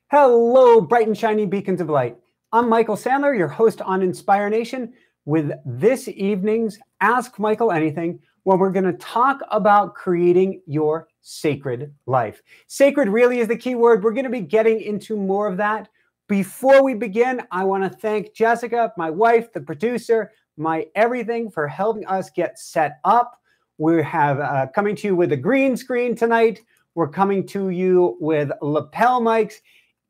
Hello, bright and shiny beacons of light. I'm Michael Sandler, your host on Inspire Nation, with this evening's Ask Michael Anything, where we're going to talk about creating your sacred life. Sacred really is the key word. We're going to be getting into more of that. Before we begin, I want to thank Jessica, my wife, the producer, my everything, for helping us get set up. We have coming to you with a green screen tonight. We're coming to you with lapel mics.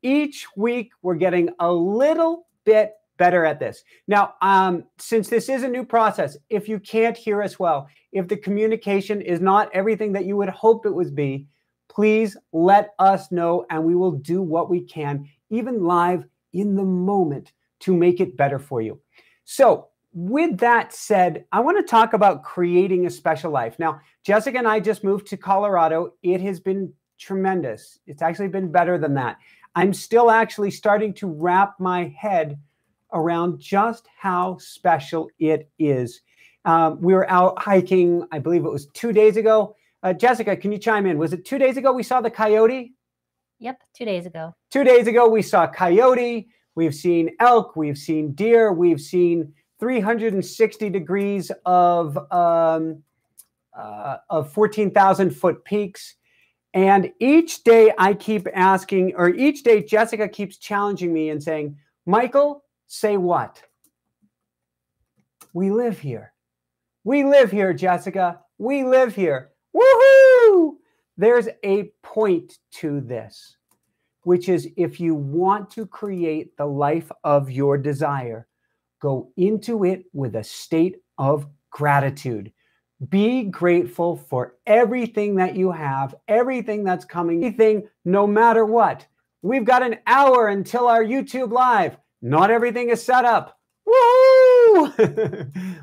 Each week, we're getting a little bit better at this. Now, since this is a new process, if you can't hear us well, if the communication is not everything that you would hope it would be, please let us know, and we will do what we can, even live in the moment, to make it better for you. So with that said, I want to talk about creating a special life. Now, Jessica and I just moved to Colorado. It has been tremendous. It's actually been better than that. I'm still actually starting to wrap my head around just how special it is. We were out hiking, I believe it was 2 days ago. Jessica, can you chime in? Was it 2 days ago we saw the coyote? Yep, 2 days ago. 2 days ago we saw coyote. We've seen elk. We've seen deer. We've seen 360 degrees of 14,000-foot peaks. And each day I keep asking, or each day Jessica keeps challenging me and saying, Michael, say what? We live here. We live here, Jessica. We live here. Woohoo! There's a point to this, which is if you want to create the life of your desire, go into it with a state of gratitude. Be grateful for everything that you have, everything that's coming, anything, no matter what. We've got an hour until our YouTube live. Not everything is set up. Woo!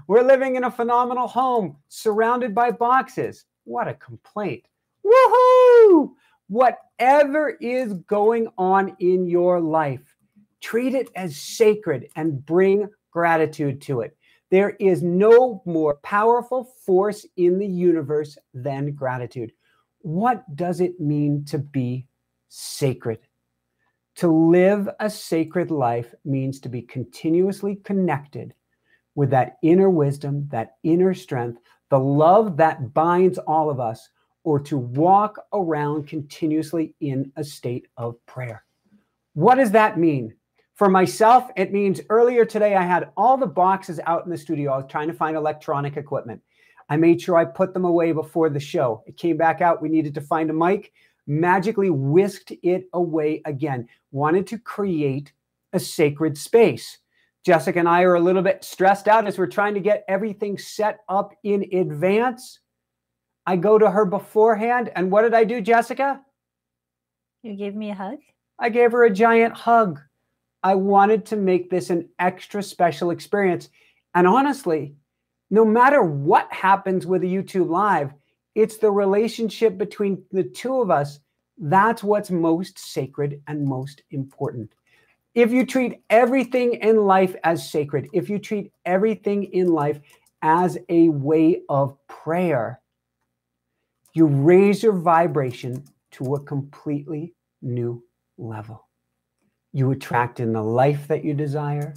We're living in a phenomenal home, surrounded by boxes. What a complaint. Woohoo! Whatever is going on in your life, treat it as sacred and bring gratitude to it. There is no more powerful force in the universe than gratitude. What does it mean to be sacred? To live a sacred life means to be continuously connected with that inner wisdom, that inner strength, the love that binds all of us, or to walk around continuously in a state of prayer. What does that mean? For myself, it means earlier today, I had all the boxes out in the studio. I was trying to find electronic equipment. I made sure I put them away before the show. It came back out. We needed to find a mic. Magically whisked it away again. Wanted to create a sacred space. Jessica and I are a little bit stressed out as we're trying to get everything set up in advance. I go to her beforehand, and what did I do, Jessica? You gave me a hug? I gave her a giant hug. I wanted to make this an extra special experience. And honestly, no matter what happens with a YouTube Live, it's the relationship between the two of us. That's what's most sacred and most important. If you treat everything in life as sacred, if you treat everything in life as a way of prayer, you raise your vibration to a completely new level. You attract in the life that you desire.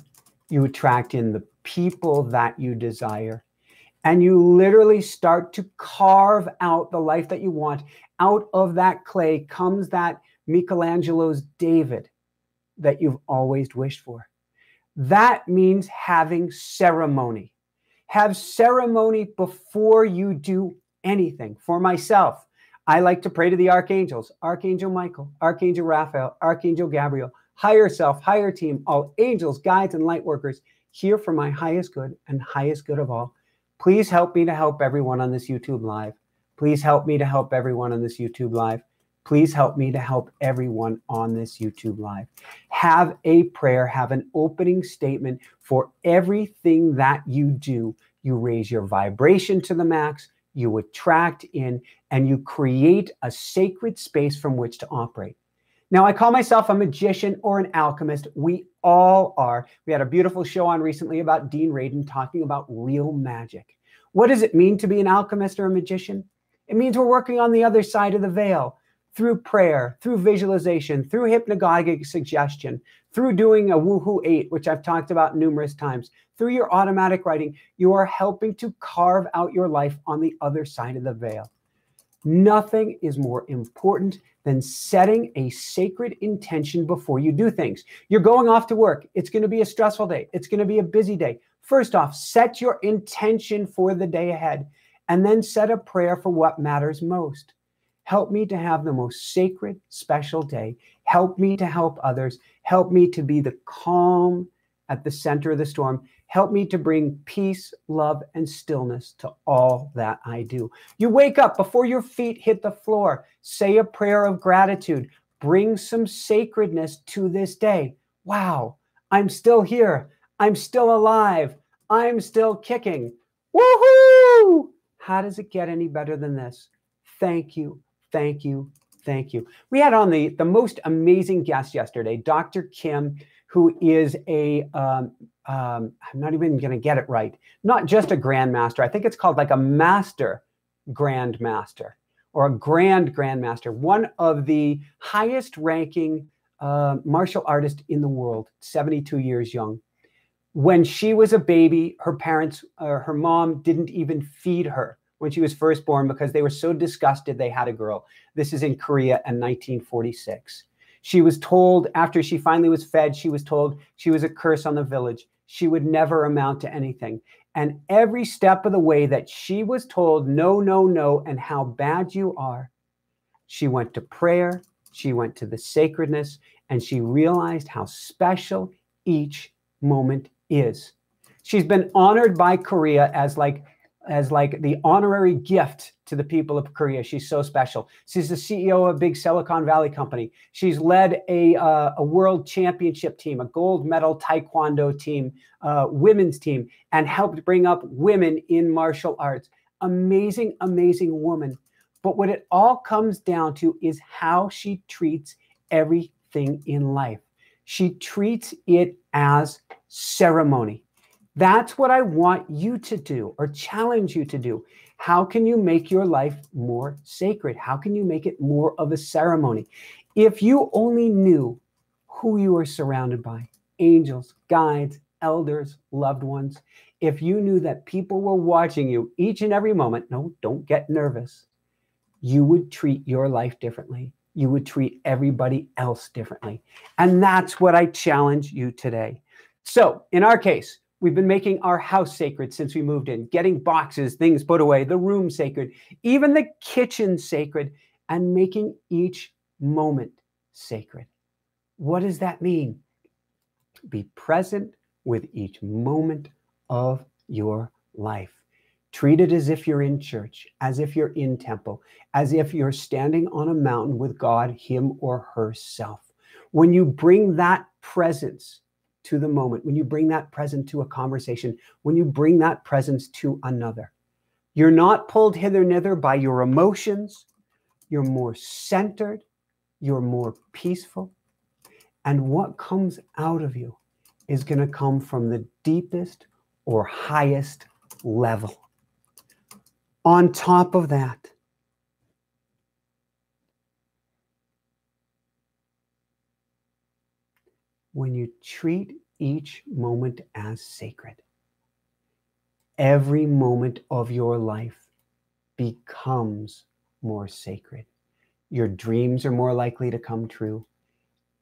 You attract in the people that you desire. And you literally start to carve out the life that you want. Out of that clay comes that Michelangelo's David that you've always wished for. That means having ceremony. Have ceremony before you do anything. For myself, I like to pray to the archangels, Archangel Michael, Archangel Raphael, Archangel Gabriel, higher self, higher team, all angels, guides, and light workers, here for my highest good and highest good of all. Please help me to help everyone on this YouTube Live. Please help me to help everyone on this YouTube Live. Please help me to help everyone on this YouTube Live. Have a prayer, have an opening statement for everything that you do. You raise your vibration to the max, you attract in, and you create a sacred space from which to operate. Now, I call myself a magician or an alchemist. We all are. We had a beautiful show on recently about Dean Radin talking about real magic. What does it mean to be an alchemist or a magician? It means we're working on the other side of the veil. through prayer, through visualization, through hypnagogic suggestion, through doing a woohoo 8, which I've talked about numerous times, through your automatic writing, you are helping to carve out your life on the other side of the veil. Nothing is more important than setting a sacred intention before you do things. You're going off to work. It's going to be a stressful day. It's going to be a busy day. First off, set your intention for the day ahead, and then set a prayer for what matters most. Help me to have the most sacred, special day. Help me to help others. Help me to be the calm at the center of the storm. Help me to bring peace, love, and stillness to all that I do. You wake up before your feet hit the floor. Say a prayer of gratitude. Bring some sacredness to this day. Wow, I'm still here. I'm still alive. I'm still kicking. Woohoo! How does it get any better than this? Thank you, thank you, thank you. We had on the most amazing guest yesterday, Dr. Kim, who is I'm not even going to get it right. Not just a grandmaster. I think it's called like a master grandmaster or a grand grandmaster. One of the highest ranking martial artists in the world, 72 years young. When she was a baby, her parents, her mom didn't even feed her when she was first born because they were so disgusted they had a girl. This is in Korea in 1946. She was told, after she finally was fed, she was told she was a curse on the village. She would never amount to anything. And every step of the way that she was told, no, no, no, and how bad you are, she went to prayer, she went to the sacredness, and she realized how special each moment is. She's been honored by Korea as like the honorary gift to the people of Korea. She's so special. She's the CEO of a big Silicon Valley company. She's led a world championship team, a gold medal taekwondo team, women's team, and helped bring up women in martial arts. Amazing, amazing woman. But what it all comes down to is how she treats everything in life. She treats it as ceremony. That's what I want you to do or challenge you to do. How can you make your life more sacred? How can you make it more of a ceremony? If you only knew who you are surrounded by, angels, guides, elders, loved ones, if you knew that people were watching you each and every moment, no, don't get nervous, you would treat your life differently. You would treat everybody else differently. And that's what I challenge you today. So in our case, we've been making our house sacred since we moved in, getting boxes, things put away, the room sacred, even the kitchen sacred, and making each moment sacred. What does that mean? Be present with each moment of your life. Treat it as if you're in church, as if you're in temple, as if you're standing on a mountain with God, him or herself. When you bring that presence to the moment, when you bring that presence to a conversation, when you bring that presence to another, you're not pulled hither and thither by your emotions. You're more centered. You're more peaceful. And what comes out of you is going to come from the deepest or highest level. On top of that, when you treat each moment as sacred, every moment of your life becomes more sacred. Your dreams are more likely to come true.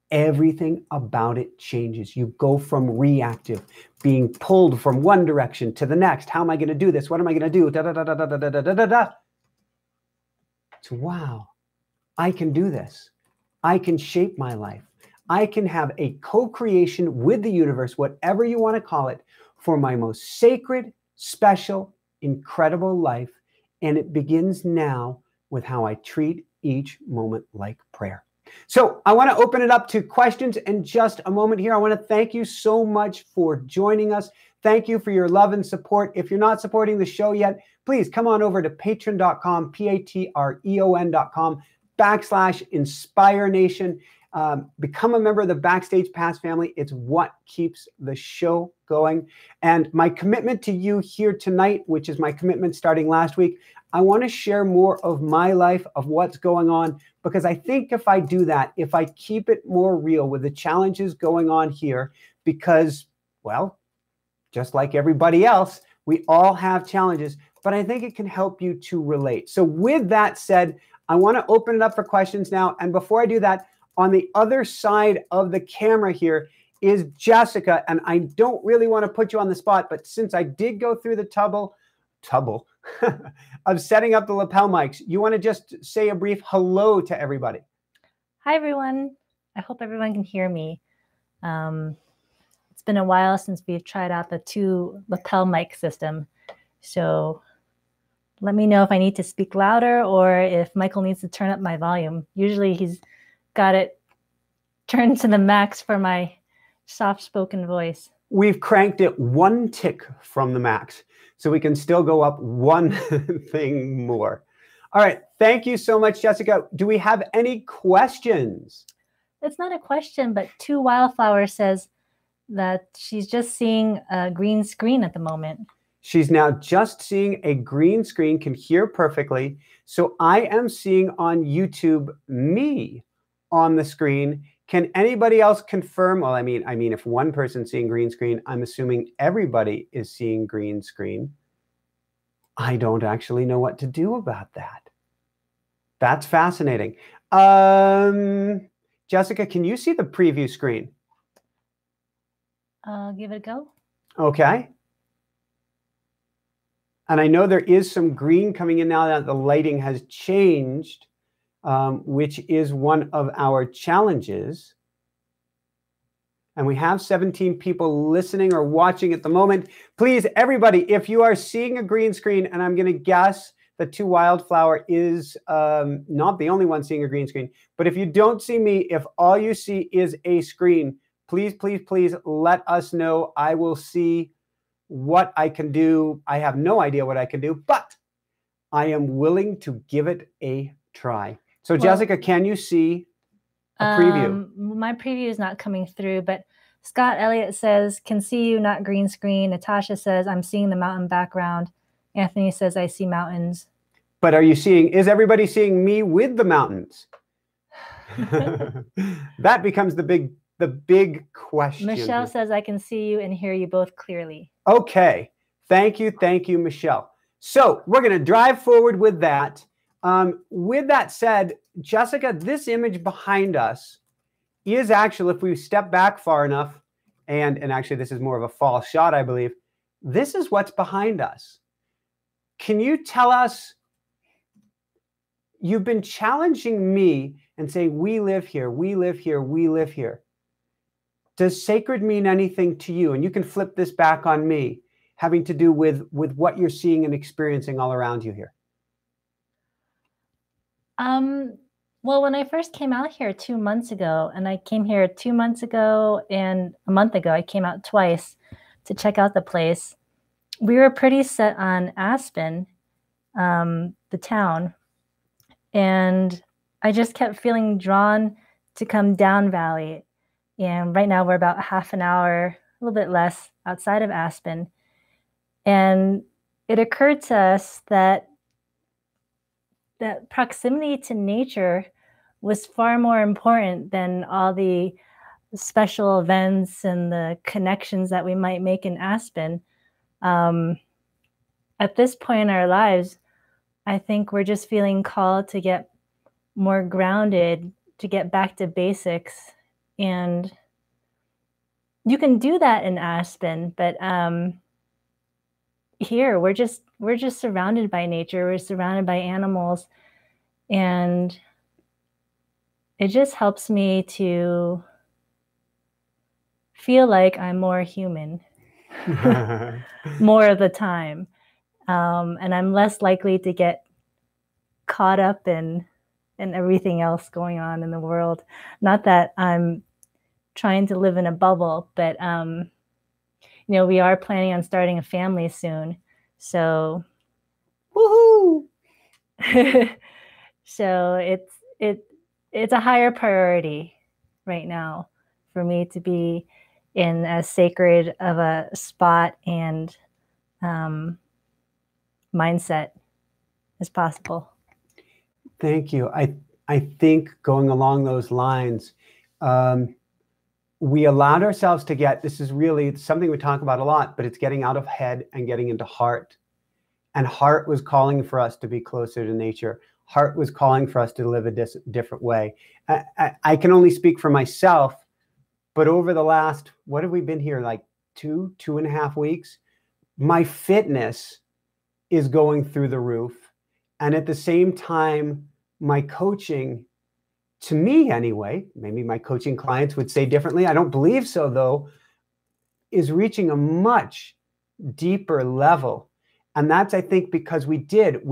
Everything about it changes. You go from reactive, being pulled from one direction to the next. How am I going to do this? What am I going to do? Da, da, da, da, da, da, da, da, da, da. To wow, I can do this. I can shape my life. I can have a co-creation with the universe, whatever you want to call it, for my most sacred, special, incredible life. And it begins now with how I treat each moment like prayer. So I want to open it up to questions in just a moment here. I want to thank you so much for joining us. Thank you for your love and support. If you're not supporting the show yet, please come on over to patreon.com, patreon.com /Inspire Nation. Become a member of the Backstage Pass family. It's what keeps the show going. And my commitment to you here tonight, which is my commitment starting last week, I want to share more of my life, of what's going on, because I think if I do that, if I keep it more real with the challenges going on here, because, well, just like everybody else, we all have challenges, but I think it can help you to relate. So with that said, I want to open it up for questions now. And before I do that, on the other side of the camera here is Jessica. And I don't really want to put you on the spot, but since I did go through the trouble of setting up the lapel mics, you want to just say a brief hello to everybody. Hi, everyone. I hope everyone can hear me. It's been a while since we've tried out the 2 lapel mic system. So let me know if I need to speak louder or if Michael needs to turn up my volume. Usually he's got it turned to the max for my soft-spoken voice. We've cranked it 1 tick from the max, so we can still go up 1 thing more. All right. Thank you so much, Jessica. Do we have any questions? It's not a question, but 2 Wildflower says that she's just seeing a green screen at the moment. She's now just seeing a green screen, can hear perfectly. So I am seeing on YouTube me on the screen. Can anybody else confirm? Well, I mean, if one person's seeing green screen, I'm assuming everybody is seeing green screen. I don't actually know what to do about that. That's fascinating. Jessica, can you see the preview screen? Give it a go. Okay. And I know there is some green coming in now that the lighting has changed, which is one of our challenges. And we have 17 people listening or watching at the moment. Please, everybody, if you are seeing a green screen, and I'm going to guess that 2 Wildflower is not the only one seeing a green screen, but if you don't see me, if all you see is a screen, please, please, please let us know. I will see what I can do. I have no idea what I can do, but I am willing to give it a try. So well, Jessica, can you see a preview? My preview is not coming through, but Scott Elliott says, can see you, not green screen. Natasha says, I'm seeing the mountain background. Anthony says, I see mountains. But are you seeing, is everybody seeing me with the mountains? That becomes the big question. Michelle says, I can see you and hear you both clearly. Okay. Thank you, Michelle. So we're going to drive forward with that. With that said, Jessica, this image behind us is actually, if we step back far enough, and actually this is more of a false shot, I believe, this is what's behind us. Can you tell us, you've been challenging me and saying, we live here, we live here, we live here. Does sacred mean anything to you? And you can flip this back on me, having to do with what you're seeing and experiencing all around you here. Well, when I first came out here 2 months ago, and I came here 2 months ago and a month ago, I came out twice to check out the place. We were pretty set on Aspen, the town, and I just kept feeling drawn to come down Valley. And right now we're about half an hour, a little bit less, outside of Aspen. And it occurred to us that proximity to nature was far more important than all the special events and the connections that we might make in Aspen. At this point in our lives, I think we're just feeling called to get more grounded, to get back to basics. And you can do that in Aspen, but here we're just surrounded by nature. We're surrounded by animals, and it just helps me to feel like I'm more human more of the time. And I'm less likely to get caught up in everything else going on in the world. Not that I'm trying to live in a bubble, but we are planning on starting a family soon. So woohoo! So it's a higher priority right now for me to be in as sacred of a spot and mindset as possible. Thank you. I think going along those lines, we allowed ourselves to get, this is really something we talk about a lot, but it's getting out of head and getting into heart. And heart was calling for us to be closer to nature. Heart was calling for us to live a different way. I can only speak for myself, but over the last, what have we been here, like 2.5 weeks? My fitness is going through the roof. And at the same time, my coaching, to me anyway, maybe my coaching clients would say differently, I don't believe so though, is reaching a much deeper level. And that's, I think, because we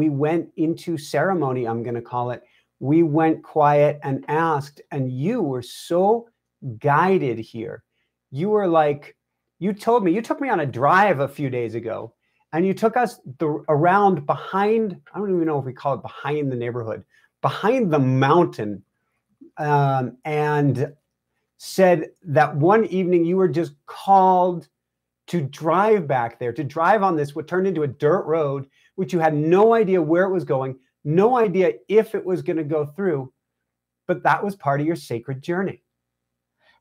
went into ceremony, I'm going to call it. We went quiet and asked, and you were so guided here. You were like, you told me, you took me on a drive a few days ago, and you took us around behind, I don't even know if we call it behind the neighborhood, behind the mountain, and said that one evening you were just called to drive back there, to drive on this, what turned into a dirt road, which you had no idea where it was going, no idea if it was going to go through, but that was part of your sacred journey.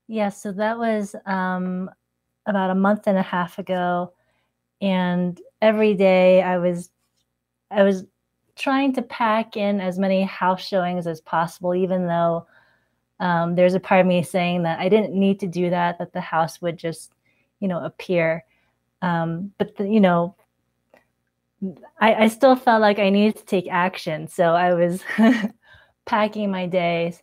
Yeah, so that was about a month and a half ago. And every day I was trying to pack in as many house showings as possible, even though there's a part of me saying that I didn't need to do that, that the house would just, appear. But I still felt like I needed to take action. So I was packing my days.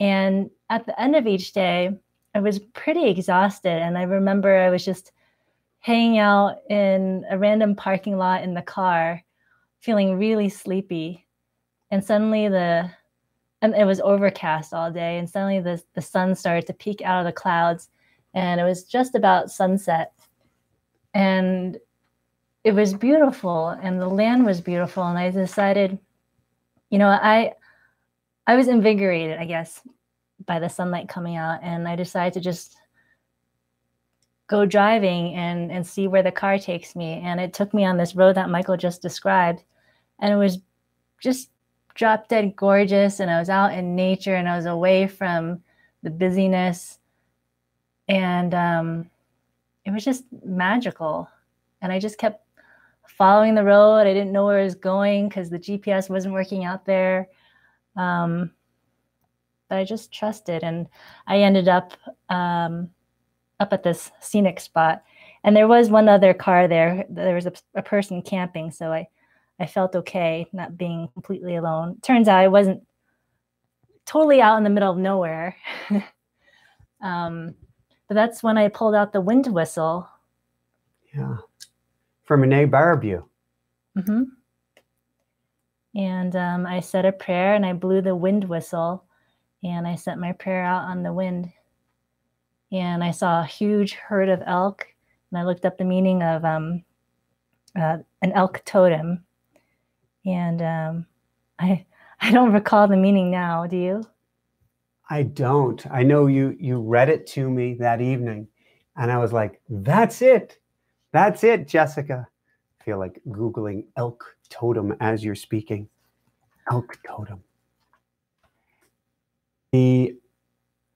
And at the end of each day, I was pretty exhausted. And I remember I was just hanging out in a random parking lot in the car, feeling really sleepy. And suddenly and it was overcast all day. And suddenly the sun started to peek out of the clouds. And it was just about sunset. And it was beautiful. And the land was beautiful. And I decided, I was invigorated, I guess, by the sunlight coming out. And I decided to just go driving and see where the car takes me. And it took me on this road that Michael just described. And it was just drop dead gorgeous. And I was out in nature and I was away from the busyness. And it was just magical. And I just kept following the road. I didn't know where I was going because the GPS wasn't working out there. But I just trusted. And I ended up at this scenic spot. And there was one other car there. There was a person camping. So I felt okay not being completely alone. Turns out I wasn't totally out in the middle of nowhere. But that's when I pulled out the wind whistle. Yeah. From Renee Barabue. Mm-hmm. And I said a prayer and I blew the wind whistle and I sent my prayer out on the wind. And I saw a huge herd of elk. And I looked up the meaning of an elk totem. And I don't recall the meaning now. Do you? I don't. I know you read it to me that evening. And I was like, that's it. That's it, Jessica. I feel like Googling elk totem as you're speaking. Elk totem. The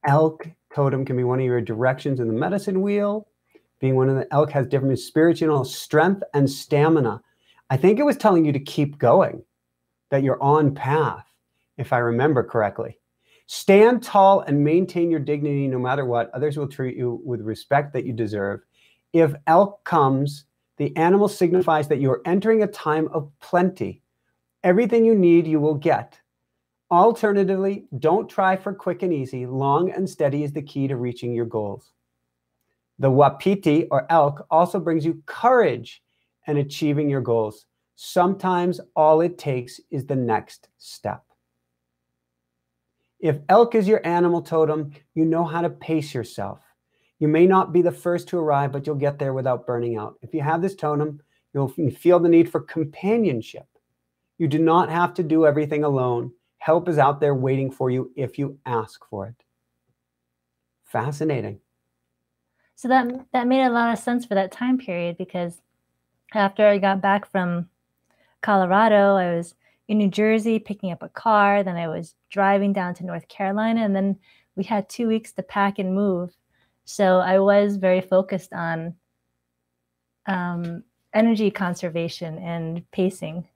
elk totem can be one of your directions in the medicine wheel. Being one of the elk has different spiritual strength and stamina. I think it was telling you to keep going, that you're on path, if I remember correctly. Stand tall and maintain your dignity no matter what. Others will treat you with respect that you deserve. If elk comes, the animal signifies that you are entering a time of plenty. Everything you need, you will get. Alternatively, don't try for quick and easy. Long and steady is the key to reaching your goals. The wapiti, or elk, also brings you courage in achieving your goals. Sometimes all it takes is the next step. If elk is your animal totem, you know how to pace yourself. You may not be the first to arrive, but you'll get there without burning out. If you have this totem, you'll feel the need for companionship. You do not have to do everything alone. Help is out there waiting for you if you ask for it. Fascinating. So that made a lot of sense for that time period, because after I got back from Colorado, I was in New Jersey picking up a car, then I was driving down to North Carolina, and then we had 2 weeks to pack and move. So I was very focused on energy conservation and pacing.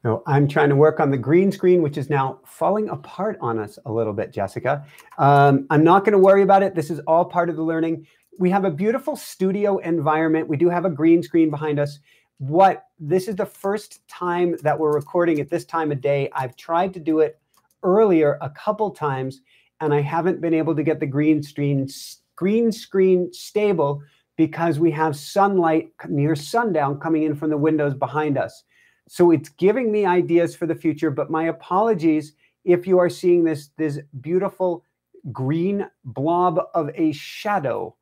No, I'm trying to work on the green screen, which is now falling apart on us a little bit, Jessica. I'm not going to worry about it. This is all part of the learning. We have a beautiful studio environment. We do have a green screen behind us. This is the first time that we're recording at this time of day. I've tried to do it earlier a couple times, and I haven't been able to get the green screen stable because we have sunlight near sundown coming in from the windows behind us. So it's giving me ideas for the future, but my apologies if you are seeing this beautiful green blob of a shadow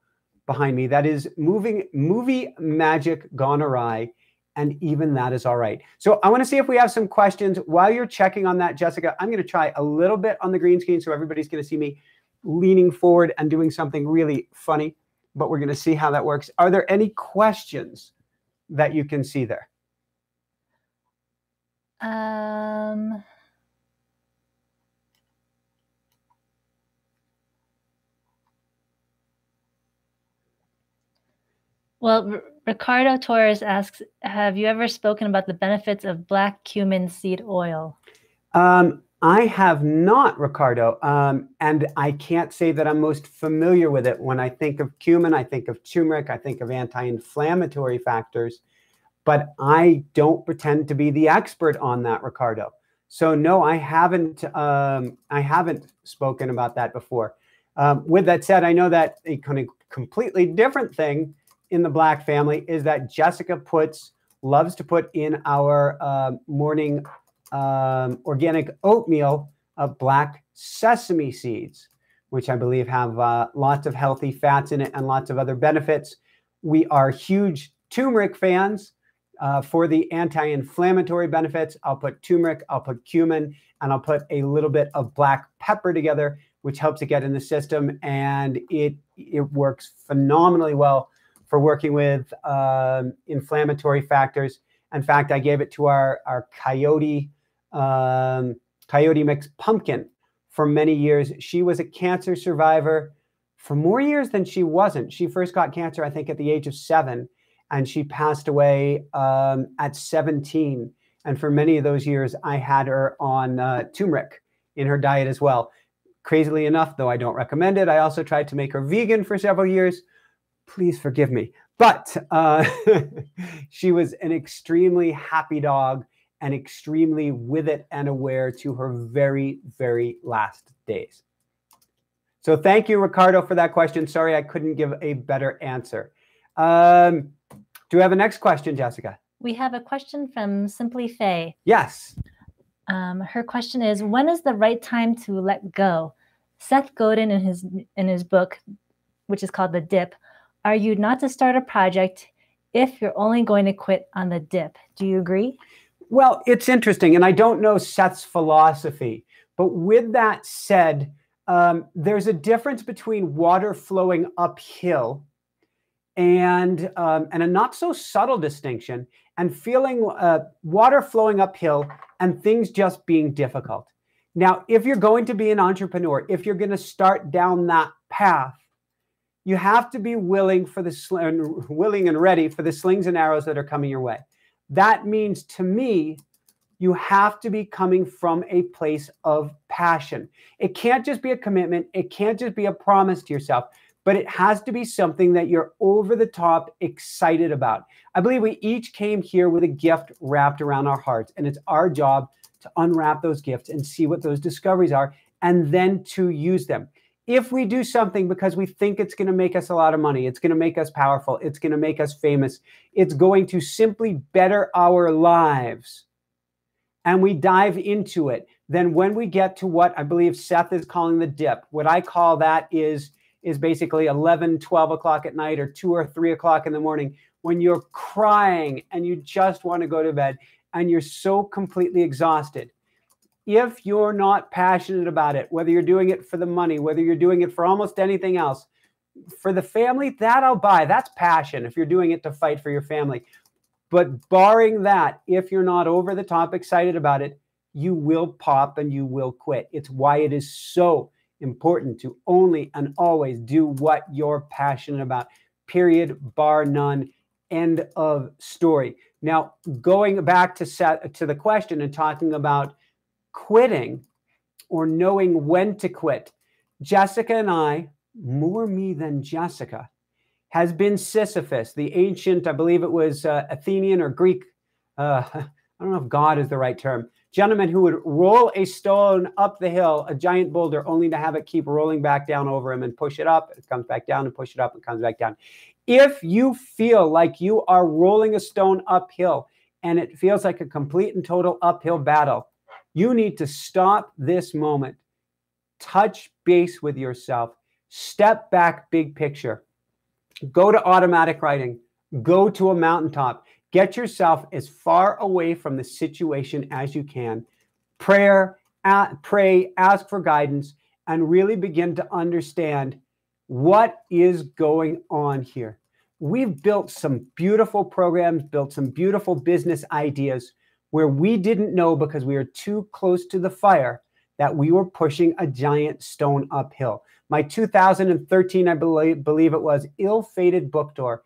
behind me. That is movie magic gone awry, and even that is all right. So I want to see if we have some questions. While you're checking on that, Jessica, I'm going to try a little bit on the green screen so everybody's going to see me leaning forward and doing something really funny, but we're going to see how that works. Are there any questions that you can see there? Well, Ricardo Torres asks, have you ever spoken about the benefits of black cumin seed oil? I have not, Ricardo, and I can't say that I'm most familiar with it. When I think of cumin, I think of turmeric, I think of anti-inflammatory factors, but I don't pretend to be the expert on that, Ricardo. So no, I haven't spoken about that before. With that said, I know that a kind of completely different thing in the Black family is that Jessica loves to put in our morning organic oatmeal black sesame seeds, which I believe have lots of healthy fats in it and lots of other benefits. We are huge turmeric fans for the anti-inflammatory benefits. I'll put turmeric, I'll put cumin, and I'll put a little bit of black pepper together, which helps it get in the system, and it works phenomenally well for working with inflammatory factors. In fact, I gave it to our coyote mix pumpkin for many years. She was a cancer survivor for more years than she wasn't. She first got cancer, I think, at the age of 7, and she passed away at 17. And for many of those years, I had her on turmeric in her diet as well. Crazily enough, though I don't recommend it, I also tried to make her vegan for several years. Please forgive me. But she was an extremely happy dog and extremely with it and aware to her very, very last days. So thank you, Ricardo, for that question. Sorry, I couldn't give a better answer. Do we have a next question, Jessica? We have a question from Simply Faye. Yes. Her question is, when is the right time to let go? Seth Godin in his book, which is called The Dip, argued not to start a project if you're only going to quit on the dip. Do you agree? Well, it's interesting, and I don't know Seth's philosophy, but with that said, there's a difference between water flowing uphill and a not so subtle distinction, and feeling water flowing uphill and things just being difficult. Now, if you're going to be an entrepreneur, if you're going to start down that path, you have to be willing and ready for the slings and arrows that are coming your way. That means, to me, you have to be coming from a place of passion. It can't just be a commitment. It can't just be a promise to yourself, but it has to be something that you're over the top excited about. I believe we each came here with a gift wrapped around our hearts, and it's our job to unwrap those gifts and see what those discoveries are, and then to use them. If we do something because we think it's going to make us a lot of money, it's going to make us powerful, it's going to make us famous, it's going to simply better our lives, and we dive into it, then when we get to what I believe Seth is calling the dip, what I call that is basically 11, 12 o'clock at night or 2 or 3 o'clock in the morning, when you're crying and you just want to go to bed and you're so completely exhausted. If you're not passionate about it, whether you're doing it for the money, whether you're doing it for almost anything else, for the family, that I'll buy. That's passion if you're doing it to fight for your family. But barring that, if you're not over the top excited about it, you will pop and you will quit. It's why it is so important to only and always do what you're passionate about. Period, bar none, end of story. Now, going back to the question and talking about quitting or knowing when to quit, Jessica and I, more me than Jessica, has been Sisyphus, the ancient, I believe it was Athenian or Greek, I don't know if God is the right term, gentleman who would roll a stone up the hill, a giant boulder, only to have it keep rolling back down over him and push it up. It comes back down and push it up and comes back down. If you feel like you are rolling a stone uphill and it feels like a complete and total uphill battle, you need to stop this moment, touch base with yourself, step back, big picture, go to automatic writing, go to a mountaintop, get yourself as far away from the situation as you can, pray, ask for guidance, and really begin to understand what is going on here. We've built some beautiful programs, built some beautiful business ideas where we didn't know because we were too close to the fire that we were pushing a giant stone uphill. My 2013, I believe it was, ill-fated book tour,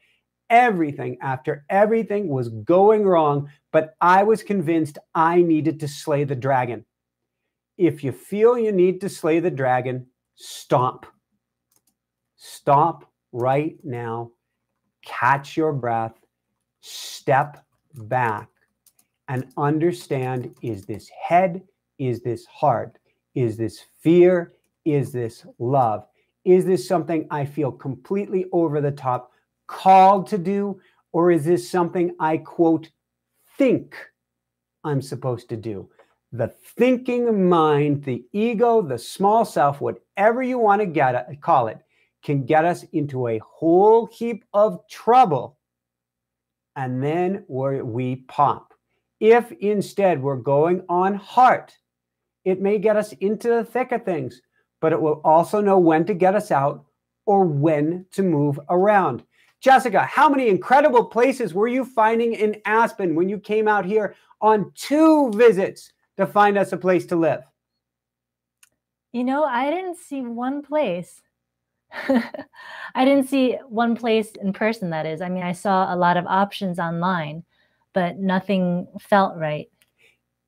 everything after everything was going wrong, but I was convinced I needed to slay the dragon. If you feel you need to slay the dragon, stop. Stop right now. Catch your breath. Step back and understand, is this head? Is this heart? Is this fear? Is this love? Is this something I feel completely over the top called to do? Or is this something I, quote, think I'm supposed to do? The thinking mind, the ego, the small self, whatever you want to call it, can get us into a whole heap of trouble. And then we pop. If instead we're going on heart, it may get us into the thick of things, but it will also know when to get us out or when to move around. Jessica, how many incredible places were you finding in Aspen when you came out here on 2 visits to find us a place to live? You know, I didn't see one place. I didn't see one place in person, that is. I mean, I saw a lot of options online, but nothing felt right.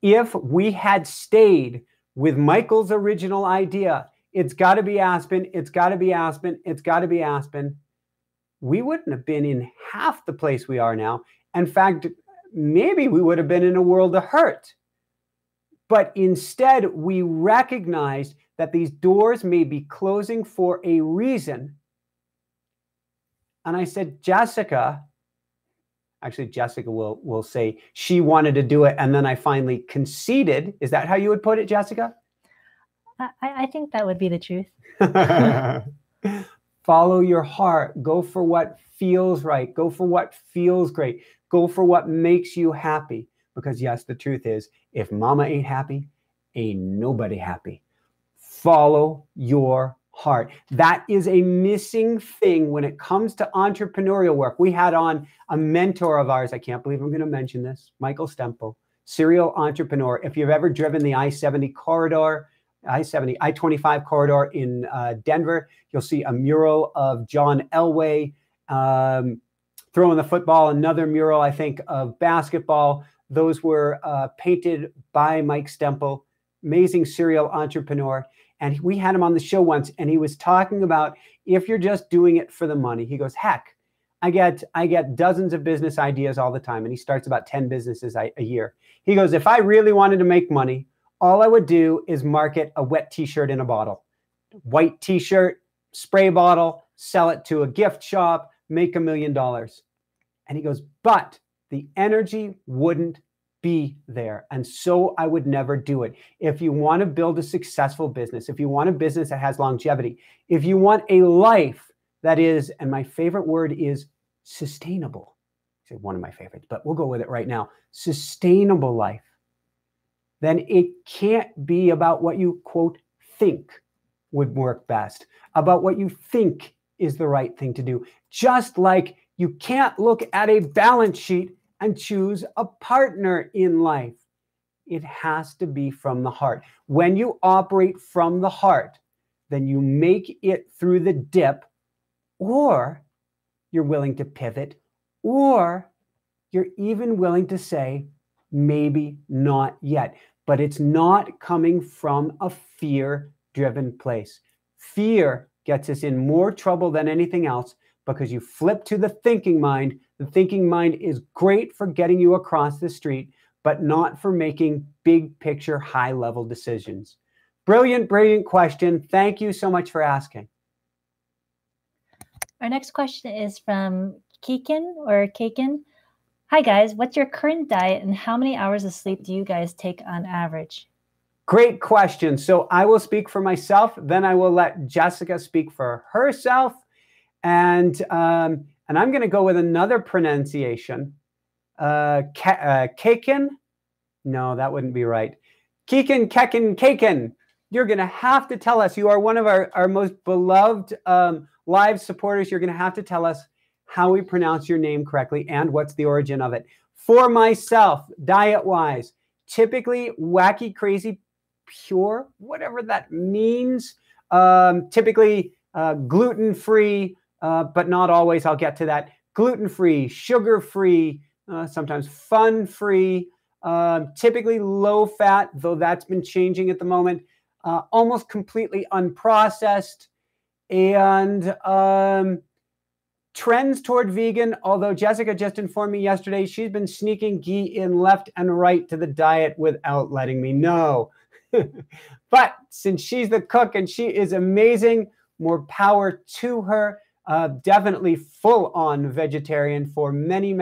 If we had stayed with Michael's original idea, it's got to be Aspen, it's got to be Aspen, it's got to be Aspen, we wouldn't have been in half the place we are now. In fact, maybe we would have been in a world of hurt. But instead, we recognized that these doors may be closing for a reason. And I said, Jessica, actually, Jessica will say she wanted to do it, and then I finally conceded. Is that how you would put it, Jessica? I think that would be the truth. Follow your heart. Go for what feels right. Go for what feels great. Go for what makes you happy. Because yes, the truth is, if mama ain't happy, ain't nobody happy. Follow your heart. That is a missing thing when it comes to entrepreneurial work. We had on a mentor of ours, I can't believe I'm going to mention this, Michael Stempel, serial entrepreneur. If you've ever driven the I-70 corridor, I-25 corridor in Denver, you'll see a mural of John Elway throwing the football, another mural, I think, of basketball. Those were painted by Mike Stempel, amazing serial entrepreneur. And we had him on the show once, and he was talking about if you're just doing it for the money. He goes, heck, I get dozens of business ideas all the time. And he starts about 10 businesses a year. He goes, if I really wanted to make money, all I would do is market a wet t-shirt in a bottle. White t-shirt, spray bottle, sell it to a gift shop, make $1 million. And he goes, but the energy wouldn't be there. And so I would never do it. If you want to build a successful business, if you want a business that has longevity, if you want a life that is, and my favorite word is sustainable. It's one of my favorites, but we'll go with it right now. Sustainable life. then it can't be about what you, quote, think would work best, about what you think is the right thing to do. Just like you can't look at a balance sheet and choose a partner in life. It has to be from the heart. When you operate from the heart, then you make it through the dip, or you're willing to pivot, or you're even willing to say, maybe not yet. But it's not coming from a fear-driven place. Fear gets us in more trouble than anything else because you flip to the thinking mind. The thinking mind is great for getting you across the street, but not for making big picture, high-level decisions. Brilliant, brilliant question. Thank you so much for asking. Our next question is from Kaken. Hi guys, what's your current diet and how many hours of sleep do you guys take on average? Great question. So I will speak for myself, then I will let Jessica speak for herself. And I'm going to go with another pronunciation. Kaken? No, that wouldn't be right. Kaken. You're going to have to tell us. You are one of our most beloved live supporters. You're going to have to tell us how we pronounce your name correctly and what's the origin of it. For myself, diet-wise, typically wacky, crazy, pure, whatever that means. Typically gluten-free, but not always. I'll get to that. Gluten-free, sugar-free, sometimes fun-free, typically low-fat, though that's been changing at the moment. Almost completely unprocessed, and trends toward vegan, although Jessica just informed me yesterday she's been sneaking ghee in left and right to the diet without letting me know. But since she's the cook and she is amazing, more power to her. Definitely full-on vegetarian for many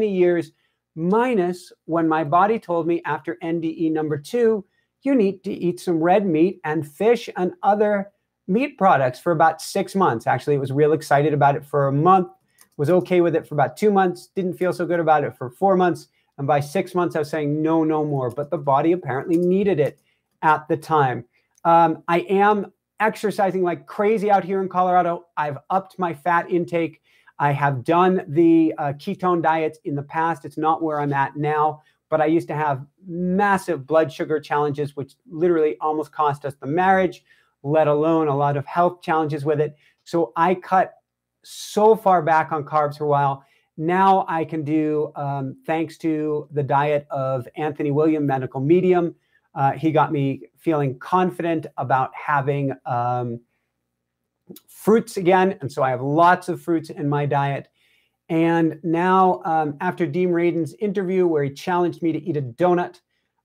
years, minus when my body told me after NDE number 2, you need to eat some red meat and fish and other meat products for about 6 months. Actually, I was real excited about it for a month, was okay with it for about 2 months, didn't feel so good about it for 4 months. And by 6 months, I was saying, no, no more. But the body apparently needed it at the time. I am exercising like crazy out here in Colorado. I've upped my fat intake. I have done the ketone diets in the past. It's not where I'm at now, but I used to have massive blood sugar challenges, which literally almost cost us the marriage, let alone a lot of health challenges with it. So I cut so far back on carbs for a while. Now I can do, thanks to the diet of Anthony William, medical medium. He got me feeling confident about having fruits again. And so I have lots of fruits in my diet. And now after Dean Radin's interview where he challenged me to eat a donut,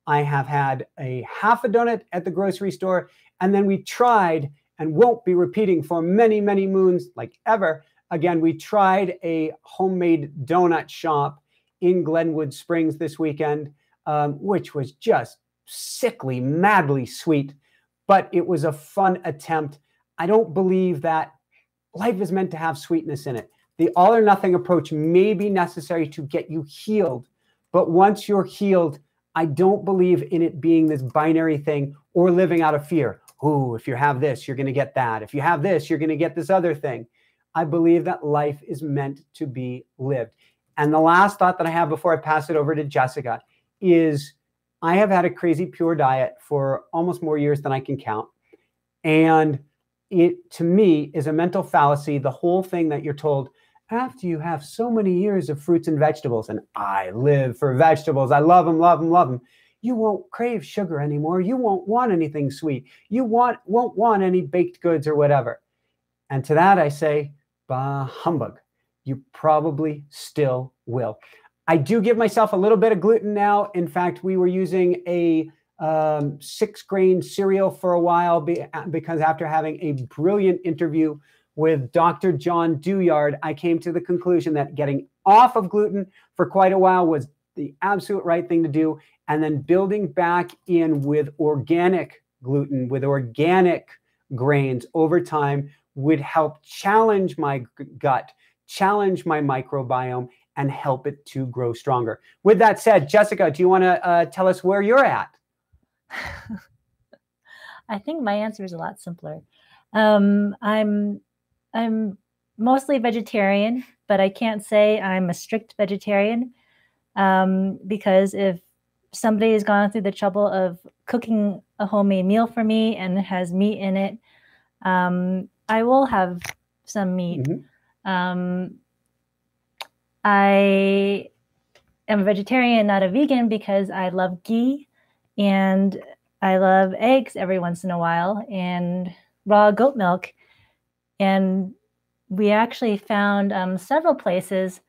I have had a half a donut at the grocery store. And then we tried, and won't be repeating for many moons, like ever. Again, we tried a homemade donut shop in Glenwood Springs this weekend, which was just sickly, madly sweet, but it was a fun attempt. I don't believe that life is meant to have sweetness in it. The all or nothing approach may be necessary to get you healed, but once you're healed, I don't believe in it being this binary thing or living out of fear. Oh, if you have this, you're going to get that. If you have this, you're going to get this other thing. I believe that life is meant to be lived. And the last thought that I have before I pass it over to Jessica is I have had a crazy pure diet for almost more years than I can count. And it, to me, is a mental fallacy. The whole thing that you're told, after you have so many years of fruits and vegetables, and I live for vegetables, I love them, love them, love them, you won't crave sugar anymore. You won't want anything sweet. You won't want any baked goods or whatever. And to that I say, bah humbug. You probably still will. I do give myself a little bit of gluten now. In fact, we were using a 6-grain cereal for a while because after having a brilliant interview with Dr. John Douillard, I came to the conclusion that getting off of gluten for quite a while was the absolute right thing to do. And then building back in with organic gluten, with organic grains over time would help challenge my gut, challenge my microbiome, and help it to grow stronger. With that said, Jessica, do you want to tell us where you're at? I think my answer is a lot simpler. I'm mostly vegetarian, but I can't say I'm a strict vegetarian, because if somebody has gone through the trouble of cooking a homemade meal for me and it has meat in it, I will have some meat. I am a vegetarian, not a vegan, because I love ghee and I love eggs every once in a while and raw goat milk. And we actually found several places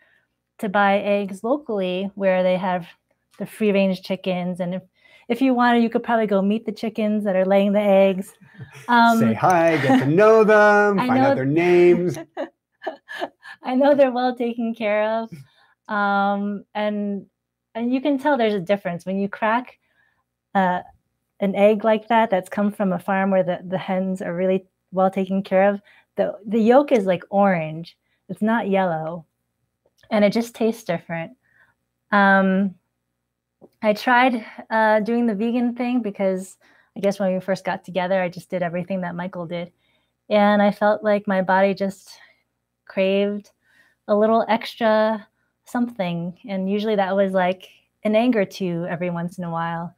to buy eggs locally where they have the free-range chickens. And if you wanted, you could probably go meet the chickens that are laying the eggs. Say hi, get to know them, find out their names. I know they're well taken care of. And you can tell there's a difference when you crack an egg like that that's come from a farm where the hens are really well taken care of. The yolk is like orange. It's not yellow. And it just tastes different. I tried doing the vegan thing because I guess when we first got together, I just did everything that Michael did. And I felt like my body just craved a little extra something. And usually that was like an egg or two every once in a while.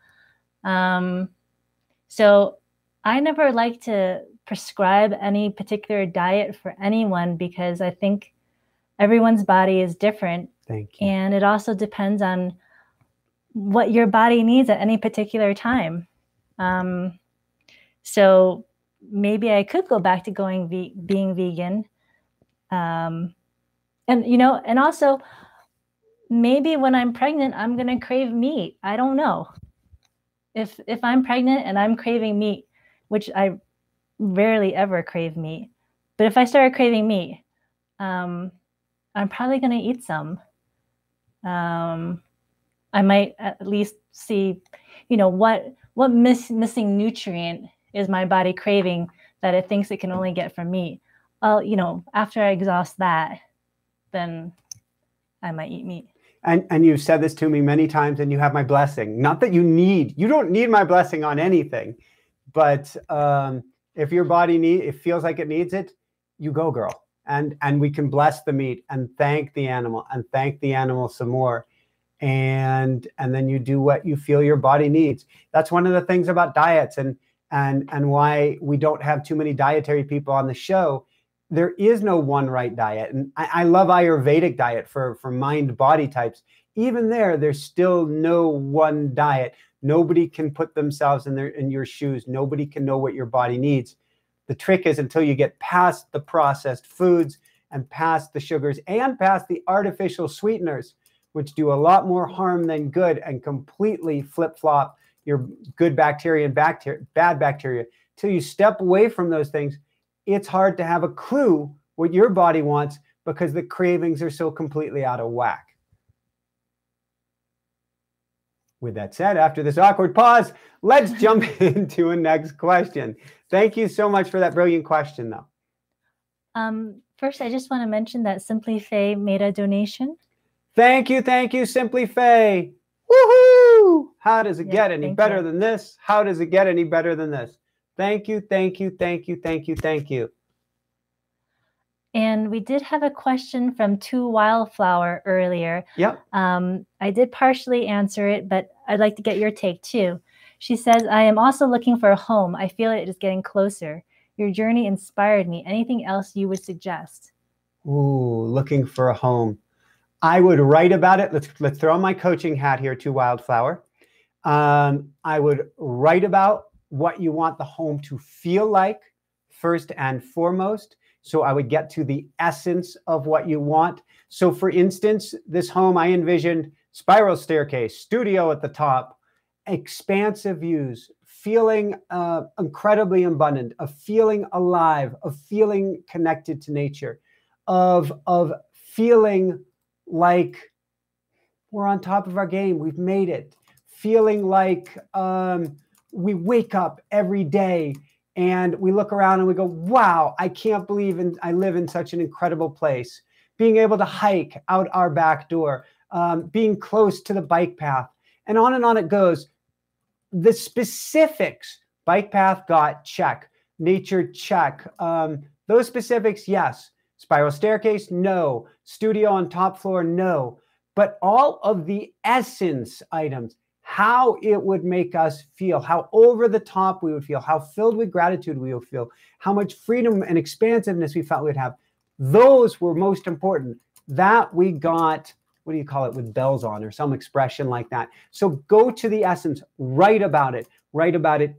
So I never like to prescribe any particular diet for anyone because I think everyone's body is different. Thank you. And it also depends on what your body needs at any particular time. So maybe I could go back to being vegan. And also maybe when I'm pregnant, I'm going to crave meat. I don't know. If I'm pregnant and I'm craving meat, which I rarely ever crave meat, but if I start craving meat, I'm probably going to eat some. I might at least see, what missing nutrient is my body craving that it thinks it can only get from meat. After I exhaust that, then I might eat meat. And you've said this to me many times, and you have my blessing. Not that you don't need my blessing on anything, but if your body it feels like it needs it, you go, girl. And we can bless the meat and thank the animal some more. And then you do what you feel your body needs. That's one of the things about diets and why we don't have too many dietary people on the show. There is no one right diet. And I love Ayurvedic diet for mind-body types. Even there's still no one diet. Nobody can put themselves in your shoes. Nobody can know what your body needs. The trick is until you get past the processed foods and past the sugars and past the artificial sweeteners, which do a lot more harm than good and completely flip-flop your good bacteria and bad bacteria. Till you step away from those things, it's hard to have a clue what your body wants because the cravings are so completely out of whack. With that said, after this awkward pause, let's jump into a next question. Thank you so much for that brilliant question, though. First, I just want to mention that Simply Faye made a donation. Thank you, Simply Faye. Woohoo! How does it get any better than this? How does it get any better than this? Thank you. And we did have a question from Two Wildflower earlier. Yep. I did partially answer it, but I'd like to get your take too. She says, I am also looking for a home. I feel it is getting closer. Your journey inspired me. Anything else you would suggest? Ooh, looking for a home. I would write about it. Let's throw on my coaching hat here, Two Wildflower. I would write about what you want the home to feel like first and foremost. So I would get to the essence of what you want. So for instance, this home I envisioned spiral staircase, studio at the top, expansive views, feeling incredibly abundant, of feeling alive, of feeling connected to nature, of feeling like we're on top of our game, we've made it, feeling like we wake up every day and we look around and we go, wow, I can't believe I live in such an incredible place. being able to hike out our back door, being close to the bike path, and on it goes. The specifics, bike path, got, check. Nature, check. Those specifics, yes. Spiral staircase, no. Studio on top floor, no. But all of the essence items, how it would make us feel, how over the top we would feel, how filled with gratitude we would feel, how much freedom and expansiveness we felt we'd have, those were most important. That we got, what do you call it, with bells on, or some expression like that. So go to the essence, write about it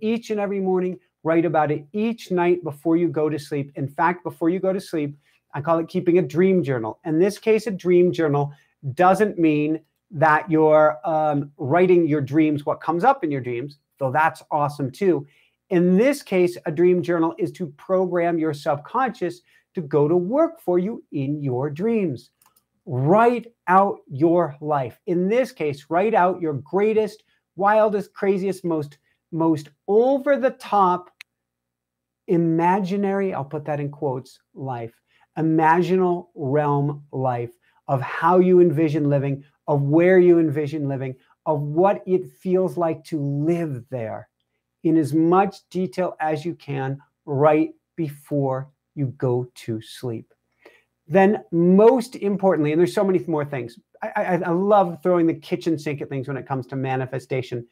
each and every morning, write about it each night before you go to sleep. In fact, before you go to sleep, I call it keeping a dream journal. In this case, a dream journal doesn't mean that you're writing your dreams, what comes up in your dreams, though that's awesome too. In this case, a dream journal is to program your subconscious to go to work for you in your dreams. Write out your life. In this case, write out your greatest, wildest, craziest, most over the top, imaginary, I'll put that in quotes, life, imaginal realm life of how you envision living, of where you envision living, of what it feels like to live there in as much detail as you can right before you go to sleep. Then most importantly, and there's so many more things, I love throwing the kitchen sink at things when it comes to manifestation.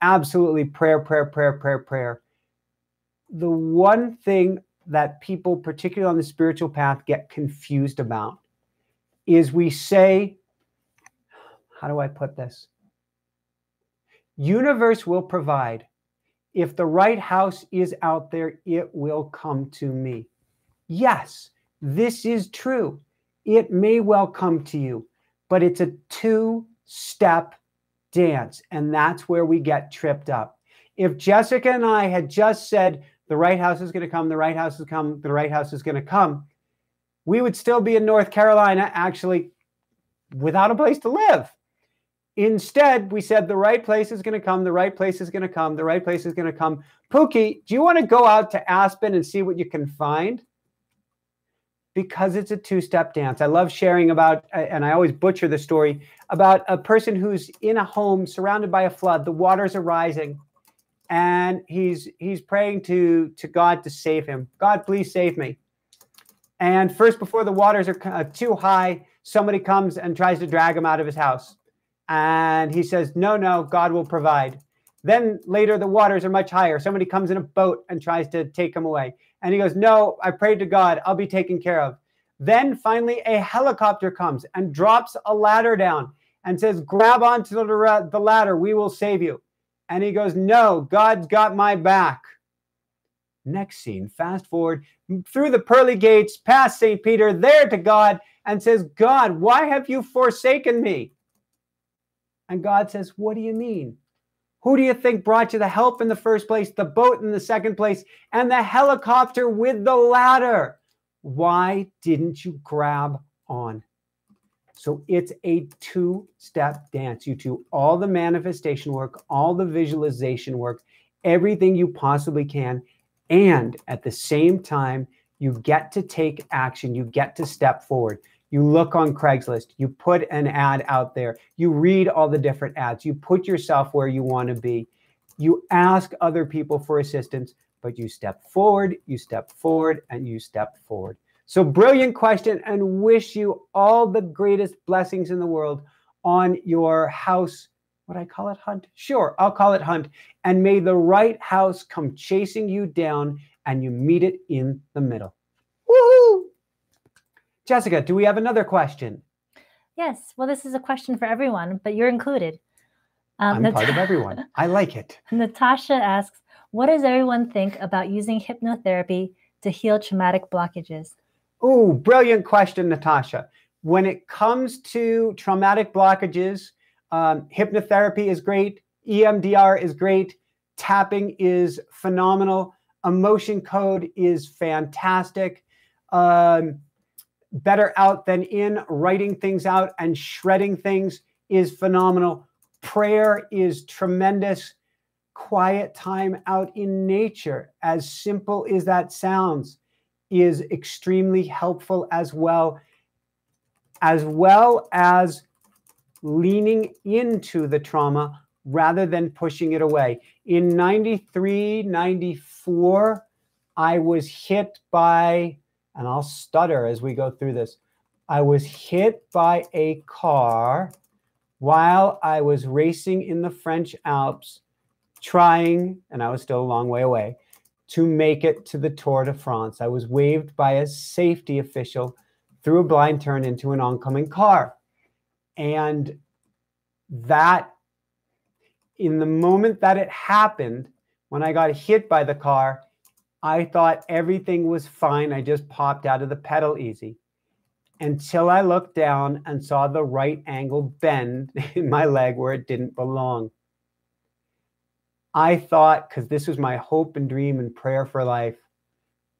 Absolutely prayer. The one thing that people, particularly on the spiritual path, get confused about is we say, how do I put this? Universe will provide. If the right house is out there, it will come to me. Yes, this is true. It may well come to you, but it's a two-step dance, and that's where we get tripped up. If Jessica and I had just said, the right house is going to come, the right house is come, the right house is going to come, we would still be in North Carolina, actually, without a place to live. Instead, we said the right place is going to come, the right place is going to come, the right place is going to come. Pookie, do you want to go out to Aspen and see what you can find? Because it's a two-step dance. I love sharing about, and I always butcher the story, about a person who's in a home surrounded by a flood. The waters are rising, and he's praying to God to save him. God, please save me. And first, before the waters are too high, somebody comes and tries to drag him out of his house. And he says, no, God will provide. Then later, the waters are much higher. Somebody comes in a boat and tries to take him away. And he goes, no, I prayed to God. I'll be taken care of. Then finally, a helicopter comes and drops a ladder down and says, grab onto the ladder. We will save you. And he goes, no, God's got my back. Next scene, fast forward through the pearly gates, past St. Peter, there to God, and says, God, why have you forsaken me? And God says, what do you mean? Who do you think brought you the help in the first place, the boat in the second place, and the helicopter with the ladder? Why didn't you grab on? So it's a two-step dance. You do all the manifestation work, all the visualization work, everything you possibly can. And at the same time, you get to take action. You get to step forward. You look on Craigslist, you put an ad out there, you read all the different ads, you put yourself where you want to be, you ask other people for assistance, but you step forward, and you step forward. So brilliant question, and wish you all the greatest blessings in the world on your house. Would I call it hunt? Sure, I'll call it hunt. And may the right house come chasing you down and you meet it in the middle. Woohoo! Jessica, do we have another question? Yes. Well, this is a question for everyone, but you're included. I'm part of everyone. I like it. Natasha asks, what does everyone think about using hypnotherapy to heal traumatic blockages? Oh, brilliant question, Natasha. When it comes to traumatic blockages, hypnotherapy is great. EMDR is great. Tapping is phenomenal. Emotion code is fantastic. Better out than in. Writing things out and shredding things is phenomenal. Prayer is tremendous. Quiet time out in nature, as simple as that sounds, is extremely helpful as well as leaning into the trauma rather than pushing it away. In 93, 94, I was hit by, and I'll stutter as we go through this, I was hit by a car while I was racing in the French Alps, trying, and I was still a long way away, to make it to the Tour de France. I was waved by a safety official through a blind turn into an oncoming car. And that, in the moment that it happened, when I got hit by the car, I thought everything was fine. I just popped out of the pedal easy until I looked down and saw the right angle bend in my leg where it didn't belong. I thought, because this was my hope and dream and prayer for life,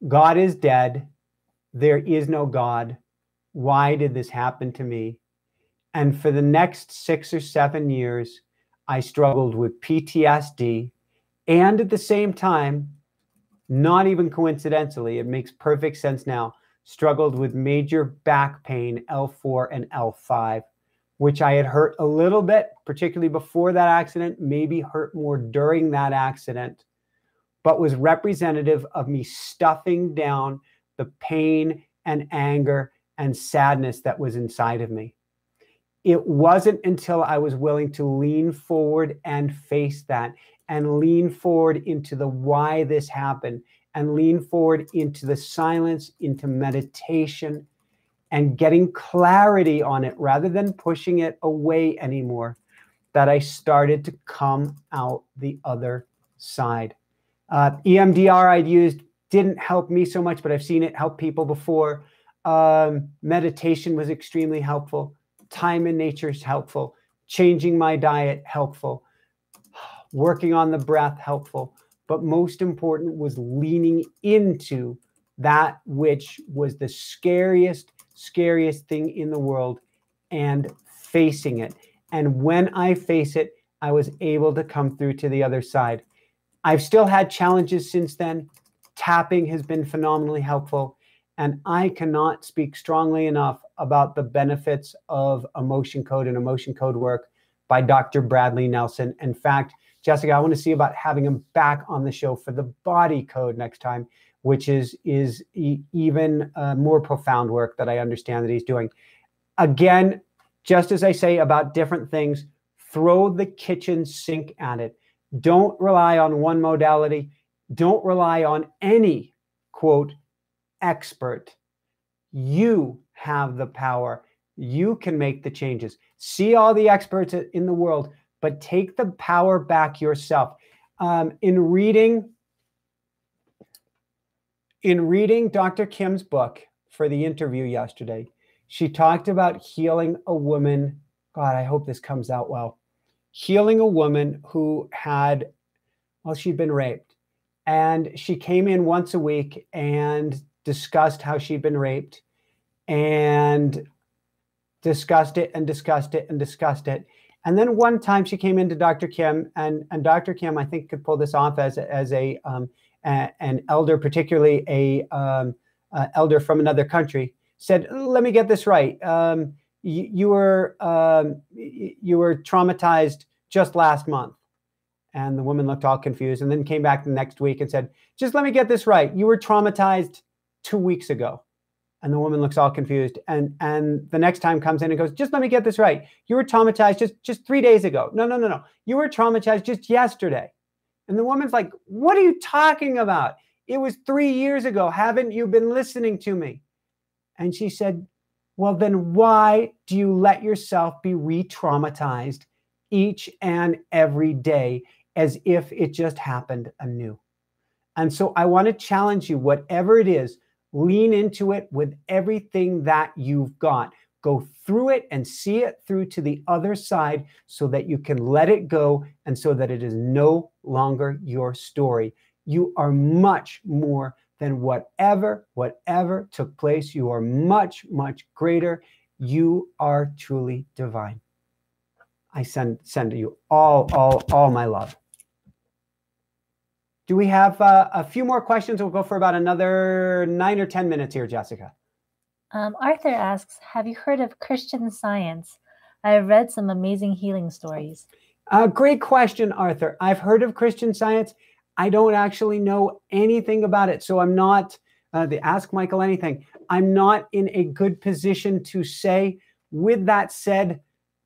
God is dead. There is no God. Why did this happen to me? And for the next 6 or 7 years, I struggled with PTSD. And at the same time, not even coincidentally, it makes perfect sense now, struggled with major back pain, L4 and L5, which I had hurt a little bit, particularly before that accident, maybe hurt more during that accident, but was representative of me stuffing down the pain and anger and sadness that was inside of me. It wasn't until I was willing to lean forward and face that, and lean forward into the why this happened, and lean forward into the silence, into meditation, and getting clarity on it rather than pushing it away anymore, that I started to come out the other side. EMDR I'd used didn't help me so much, but I've seen it help people before. Meditation was extremely helpful. Time in nature is helpful. Changing my diet, helpful. Working on the breath, helpful. But most important was leaning into that which was the scariest thing in the world and facing it. And when I face it, I was able to come through to the other side. I've still had challenges since then. Tapping has been phenomenally helpful. And I cannot speak strongly enough about the benefits of emotion code and emotion code work by Dr. Bradley Nelson. In fact, Jessica, I want to see about having him back on the show for the body code next time, which is even more profound work that I understand that he's doing. Again, just as I say about different things, throw the kitchen sink at it. Don't rely on one modality. Don't rely on any, quote, expert. You have the power. You can make the changes. See all the experts in the world, but take the power back yourself. In reading Dr. Kim's book for the interview yesterday, she talked about healing a woman. God, I hope this comes out well. Healing a woman who had, well, she'd been raped. And she came in once a week and discussed how she'd been raped and discussed it and discussed it and discussed it. And then one time she came into Dr. Kim, and Dr. Kim, I think, could pull this off as an elder, particularly a elder from another country, said, "Let me get this right. You were traumatized just last month." And the woman looked all confused, and then came back the next week and said, "Just let me get this right. You were traumatized 2 weeks ago." And the woman looks all confused. And the next time comes in and goes, "Just let me get this right. You were traumatized just 3 days ago. No. You were traumatized just yesterday." And the woman's like, "What are you talking about? It was 3 years ago. Haven't you been listening to me?" And she said, "Well, then why do you let yourself be re-traumatized each and every day as if it just happened anew?" And so I want to challenge you, whatever it is, lean into it with everything that you've got. Go through it and see it through to the other side so that you can let it go and so that it is no longer your story. You are much more than whatever took place. You are much, much greater. You are truly divine. I send to you all my love. Do we have a few more questions? We'll go for about another 9 or 10 minutes here, Jessica. Arthur asks, have you heard of Christian Science? I have read some amazing healing stories. Great question, Arthur. I've heard of Christian Science. I don't actually know anything about it. So I'm not, Ask Michael Anything. I'm not in a good position to say. With that said,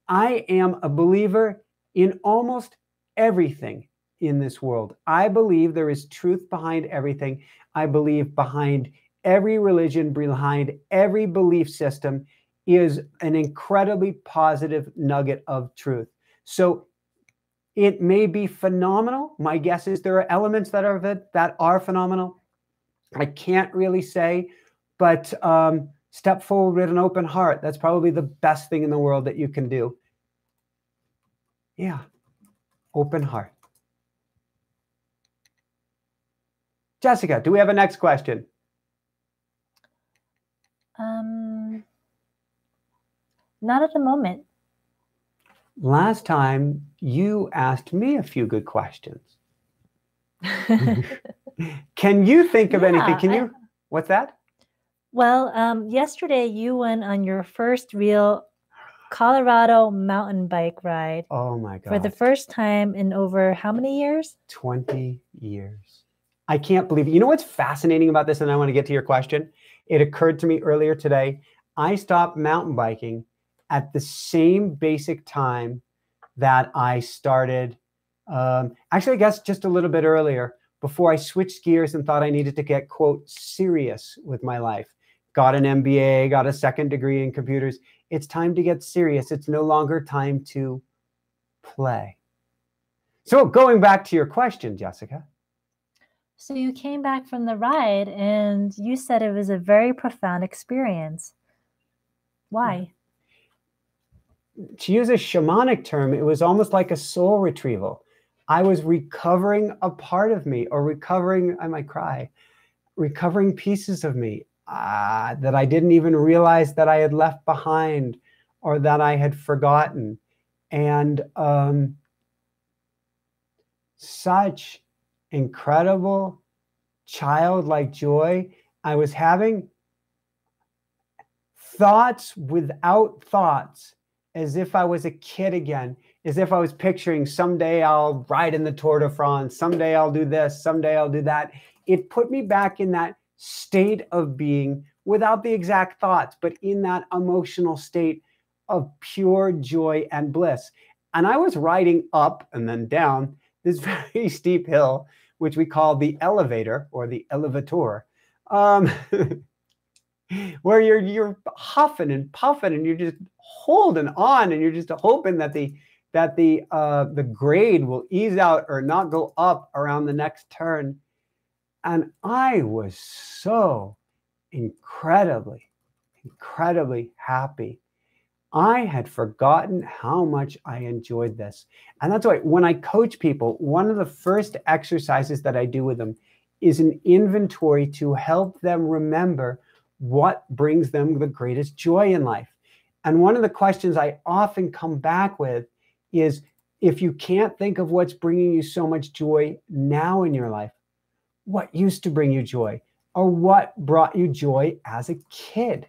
I am a believer in almost everything in this world. I believe there is truth behind everything. I believe behind every religion, behind every belief system is an incredibly positive nugget of truth. So it may be phenomenal. My guess is there are elements that are phenomenal. I can't really say, but step forward with an open heart. That's probably the best thing in the world that you can do. Yeah, open heart. Jessica, do we have a next question? Not at the moment. Last time you asked me a few good questions. Can you think of anything? Can you? What's that? Well, yesterday you went on your first real Colorado mountain bike ride. Oh my God. For the first time in over how many years? 20 years. I can't believe it. You know what's fascinating about this? And I want to get to your question. It occurred to me earlier today. I stopped mountain biking at the same basic time that I started, actually, I guess just a little bit earlier, before I switched gears and thought I needed to get, quote, serious with my life. Got an MBA, got a second degree in computers. It's time to get serious. It's no longer time to play. So going back to your question, Jessica. So you came back from the ride and you said it was a very profound experience. Why? To use a shamanic term, it was almost like a soul retrieval. I was recovering a part of me, or recovering, I might cry, recovering pieces of me that I didn't even realize that I had left behind or that I had forgotten. And such incredible childlike joy. I was having thoughts without thoughts, as if I was a kid again, as if I was picturing someday I'll ride in the Tour de France, someday I'll do this, someday I'll do that. It put me back in that state of being without the exact thoughts, but in that emotional state of pure joy and bliss. And I was riding up and then down this very steep hill, which we call the elevator or the elevator, where you're huffing and puffing and you're just holding on and you're just hoping that the grade will ease out or not go up around the next turn. And I was so incredibly happy. I had forgotten how much I enjoyed this. And that's why when I coach people, one of the first exercises that I do with them is an inventory to help them remember what brings them the greatest joy in life. And one of the questions I often come back with is, if you can't think of what's bringing you so much joy now in your life, what used to bring you joy, or what brought you joy as a kid?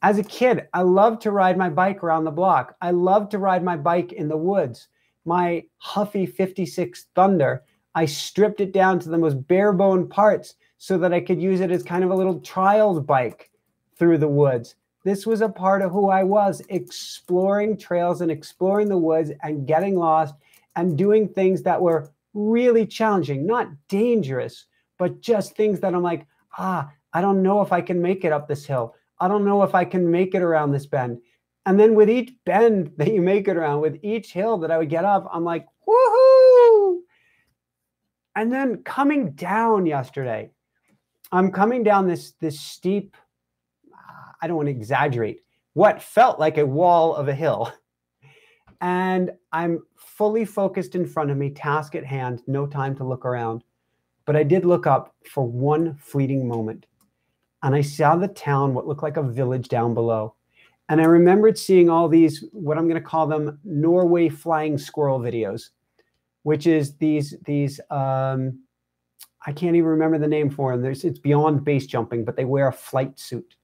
As a kid, I loved to ride my bike around the block. I loved to ride my bike in the woods. My Huffy 56 Thunder, I stripped it down to the most bare bone parts so that I could use it as kind of a little trials bike through the woods. This was a part of who I was, exploring trails and exploring the woods and getting lost and doing things that were really challenging, not dangerous, but just things that I'm like, I don't know if I can make it up this hill. I don't know if I can make it around this bend. And then with each bend that you make it around, with each hill that I would get up, I'm like, woohoo! And then coming down yesterday, I'm coming down this steep, I don't want to exaggerate, what felt like a wall of a hill. And I'm fully focused in front of me, task at hand, no time to look around. But I did look up for one fleeting moment. And I saw the town, what looked like a village down below. And I remembered seeing all these, what I'm going to call them, Norway flying squirrel videos, which is these I can't even remember the name for them. It's beyond base jumping, but they wear a flight suit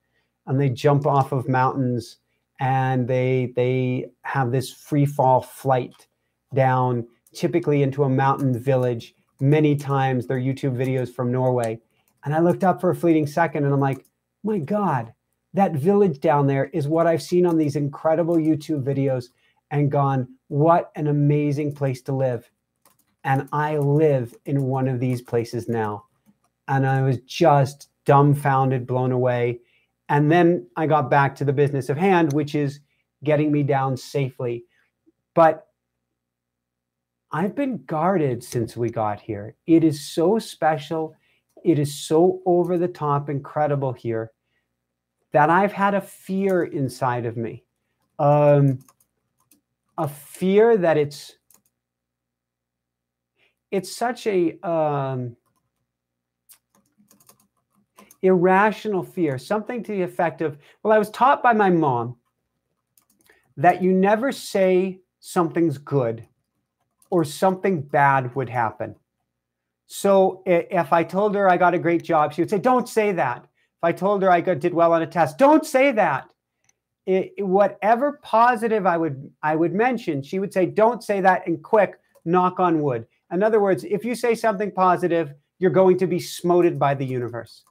and they jump off of mountains, and they have this free fall flight down, typically into a mountain village. Many times they're YouTube videos from Norway. And I looked up for a fleeting second and I'm like, my God, that village down there is what I've seen on these incredible YouTube videos and gone, what an amazing place to live. And I live in one of these places now. And I was just dumbfounded, blown away. And then I got back to the business of hand, which is getting me down safely. But I've been guarded since we got here. It is so special. It is so over the top incredible here that I've had a fear inside of me. A fear that it's such a irrational fear, something to the effect of, well, I was taught by my mom that you never say something's good or something bad would happen. So if I told her I got a great job, she would say, don't say that. If I told her I did well on a test, don't say that. Whatever positive I would mention, she would say, don't say that, and quick, knock on wood. In other words, if you say something positive, you're going to be smoted by the universe.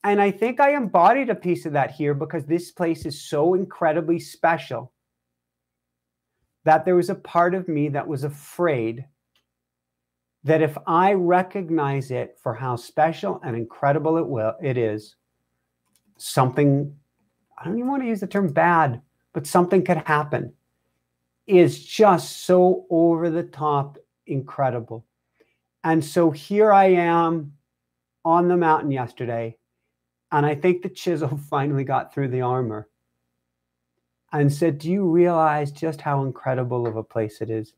And I think I embodied a piece of that here because this place is so incredibly special that there was a part of me that was afraid that if I recognize it for how special and incredible it is, something, I don't even want to use the term bad, but something could happen, is just so over the top incredible. And so here I am on the mountain yesterday, and I think the chisel finally got through the armor and said, do you realize just how incredible of a place it is?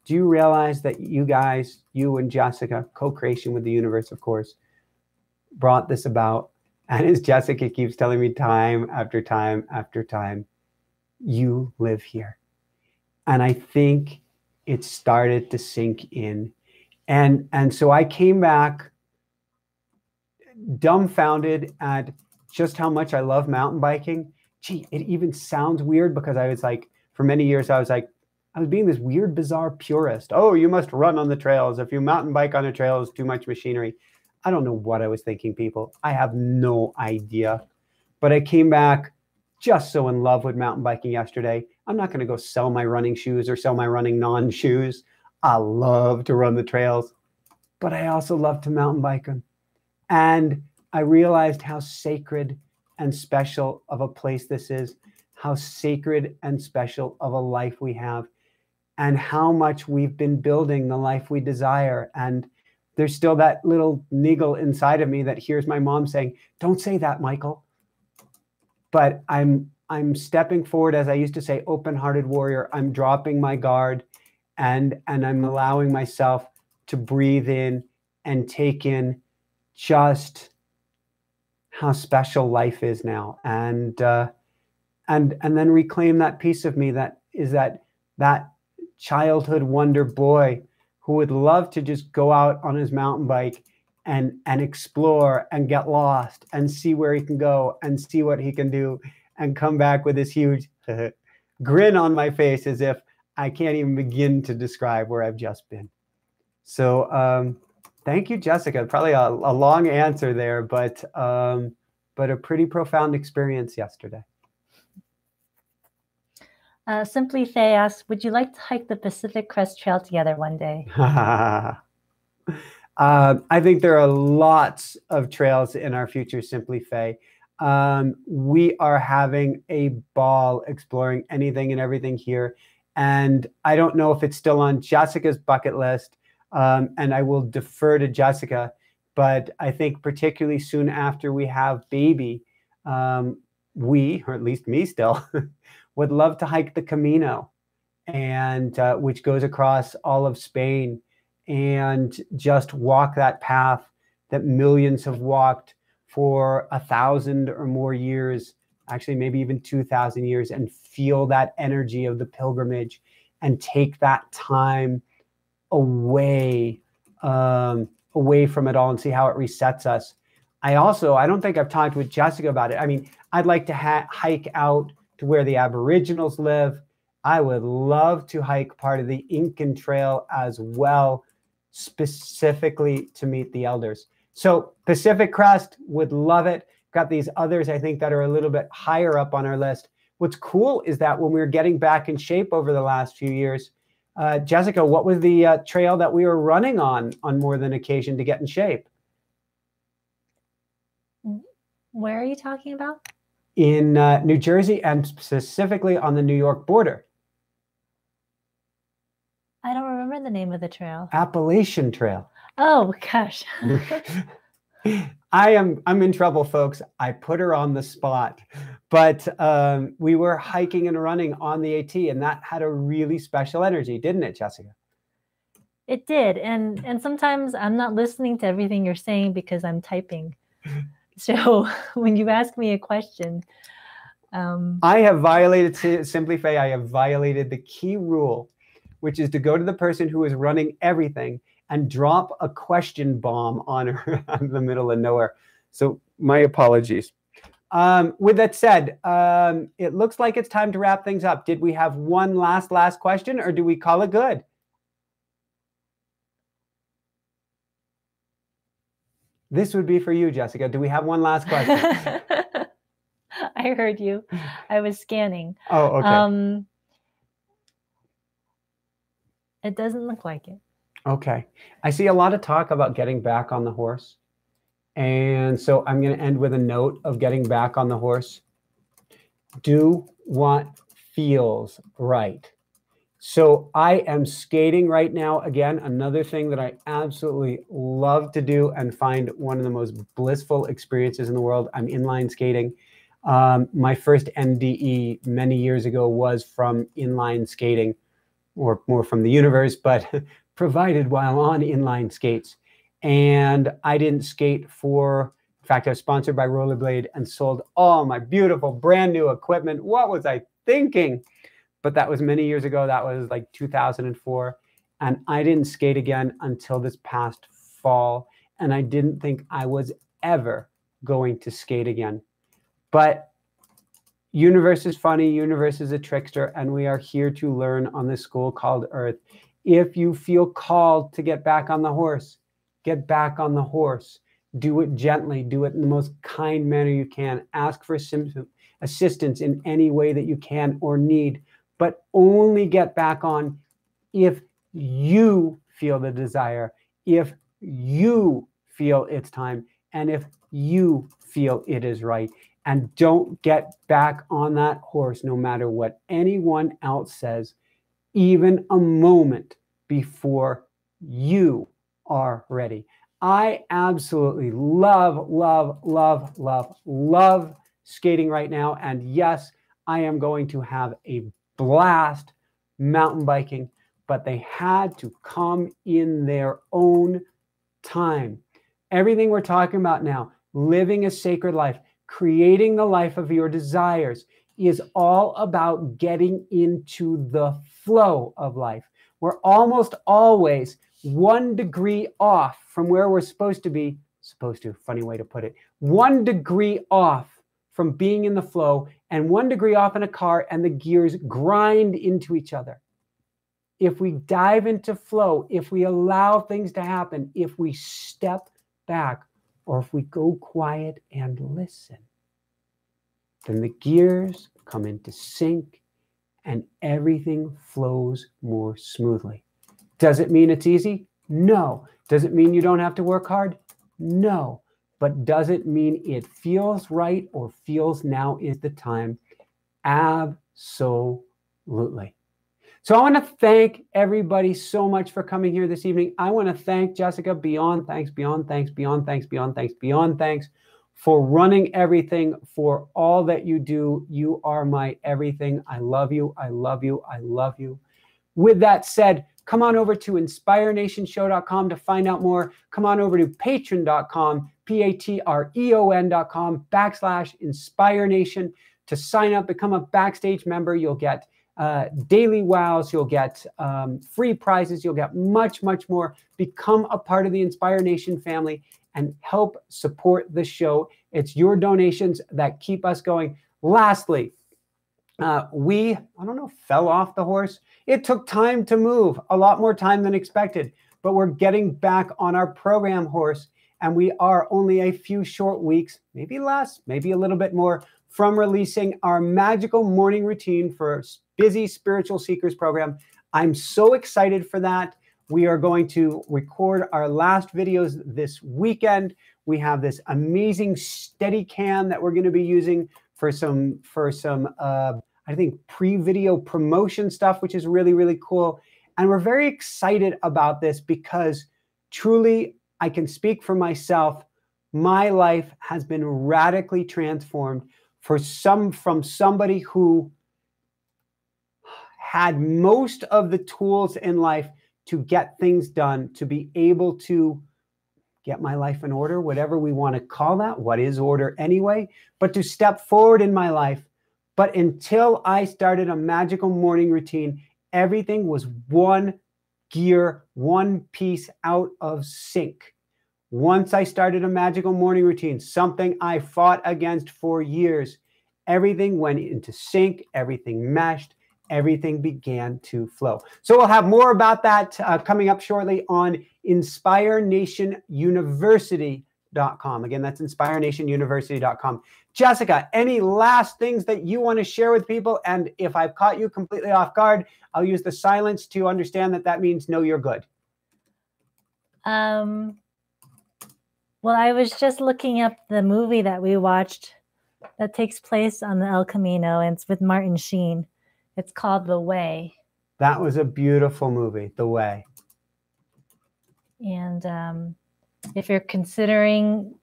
Do you realize that you guys, you and Jessica, co-creation with the universe, of course, brought this about? And as Jessica keeps telling me time after time after time, you live here. And I think it started to sink in. And so I came back dumbfounded at just how much I love mountain biking. Gee, it even sounds weird because I was like, for many years, I was being this weird, bizarre purist. Oh, you must run on the trails. If you mountain bike on a trail, it's too much machinery. I don't know what I was thinking, people. I have no idea. But I came back just so in love with mountain biking yesterday. I'm not going to go sell my running shoes or sell my running non-shoes. I love to run the trails, but I also love to mountain bike them. And I realized how sacred and special of a place this is, how sacred and special of a life we have, and how much we've been building the life we desire. And there's still that little niggle inside of me that hears my mom saying, don't say that, Michael. But I'm stepping forward, as I used to say, open-hearted warrior. I'm dropping my guard, and I'm allowing myself to breathe in and take in just how special life is now, and then reclaim that piece of me that is that childhood wonder boy who would love to just go out on his mountain bike and explore and get lost and see where he can go and see what he can do and come back with this huge grin on my face as if I can't even begin to describe where I've just been. So thank you, Jessica. Probably a long answer there, but a pretty profound experience yesterday. Simply Faye asks, would you like to hike the Pacific Crest Trail together one day? I think there are lots of trails in our future, Simply Faye. We are having a ball exploring anything and everything here. And I don't know if it's still on Jessica's bucket list, and I will defer to Jessica, but I think particularly soon after we have baby, we, or at least me still, would love to hike the Camino, and which goes across all of Spain, and just walk that path that millions have walked for 1,000 or more years, actually maybe even 2,000 years, and feel that energy of the pilgrimage and take that time away away from it all and see how it resets us. I don't think I've talked with Jessica about it. I mean, I'd like to hike out to where the Aboriginals live. I would love to hike part of the Incan Trail as well, specifically to meet the elders. So Pacific Crest, would love it. Got these others, I think, that are a little bit higher up on our list. What's cool is that when we were getting back in shape over the last few years, Jessica, what was the trail that we were running on more than occasion to get in shape? Where are you talking about? In New Jersey, and specifically on the New York border. I don't remember the name of the trail. Appalachian Trail. Oh, gosh. I'm in trouble, folks. I put her on the spot. But we were hiking and running on the AT, and that had a really special energy, didn't it, Jessica? It did. And sometimes I'm not listening to everything you're saying because I'm typing. So when you ask me a question, I have violated, simply Faye, I have violated the key rule, which is to go to the person who is running everything and drop a question bomb on her in the middle of nowhere. So my apologies. With that said, it looks like it's time to wrap things up. Did we have one last question, or do we call it good? This would be for you, Jessica. Do we have one last question? I heard you. I was scanning. Oh, okay. It doesn't look like it. Okay. I see a lot of talk about getting back on the horse. And so I'm going to end with a note of getting back on the horse. Do what feels right. So I am skating right now. Again, another thing that I absolutely love to do and find one of the most blissful experiences in the world. I'm inline skating. My first NDE many years ago was from inline skating, or more from the universe, but provided while on inline skates. And I didn't skate for, in fact, I was sponsored by Rollerblade and sold all my beautiful brand new equipment. What was I thinking? But that was many years ago. That was like 2004. And I didn't skate again until this past fall. And I didn't think I was ever going to skate again. But universe is funny. Universe is a trickster. And we are here to learn on this school called Earth. If you feel called to get back on the horse, get back on the horse. Do it gently. Do it in the most kind manner you can. Ask for assistance in any way that you can or need. But only get back on if you feel the desire, if you feel it's time, and if you feel it is right. And don't get back on that horse no matter what anyone else says, even a moment before you are ready. I absolutely love skating right now. And yes, I am going to have a blast mountain biking, but they had to come in their own time. Everything we're talking about now, living a sacred life, creating the life of your desires, is all about getting into the flow of life. We're almost always 1 degree off from where we're supposed to be, funny way to put it, 1 degree off from being in the flow, and 1 degree off in a car, and the gears grind into each other. If we dive into flow, if we allow things to happen, if we step back, or if we go quiet and listen, then the gears come into sync and everything flows more smoothly. Does it mean it's easy? No. Does it mean you don't have to work hard? No. But does it mean it feels right or feels now is the time? Absolutely. So I want to thank everybody so much for coming here this evening. I want to thank Jessica beyond thanks for running everything, for all that you do. You are my everything. I love you. I love you. I love you. With that said, come on over to inspirenationshow.com to find out more. Come on over to patreon.com, patreon.com /Inspire Nation to sign up, become a Backstage member. You'll get daily wows, you'll get free prizes, you'll get much, much more. Become a part of the Inspire Nation family and help support the show. It's your donations that keep us going. Lastly, we, I don't know, fell off the horse. It took time to move, a lot more time than expected, but we're getting back on our program horse, and we are only a few short weeks, maybe less, maybe a little bit more, from releasing our magical morning routine for busy spiritual seekers program. I'm so excited for that. We are going to record our last videos this weekend. We have this amazing Steadicam that we're going to be using for some I think pre-video promotion stuff, which is really, really cool. And we're very excited about this because truly, I can speak for myself. My life has been radically transformed from somebody who had most of the tools in life to get things done, to be able to get my life in order, whatever we want to call that. What is order anyway? But to step forward in my life. But until I started a magical morning routine, everything was one gear, one piece out of sync. Once I started a magical morning routine, something I fought against for years, everything went into sync, everything meshed, everything began to flow. So we'll have more about that coming up shortly on InspireNationUniversity.com. Again, that's InspireNationUniversity.com. Jessica, any last things that you want to share with people? And if I've caught you completely off guard, I'll use the silence to understand that that means no, you're good. Well, I was just looking up the movie that we watched that takes place on the El Camino, and it's with Martin Sheen. It's called The Way. That was a beautiful movie, The Way. And if you're considering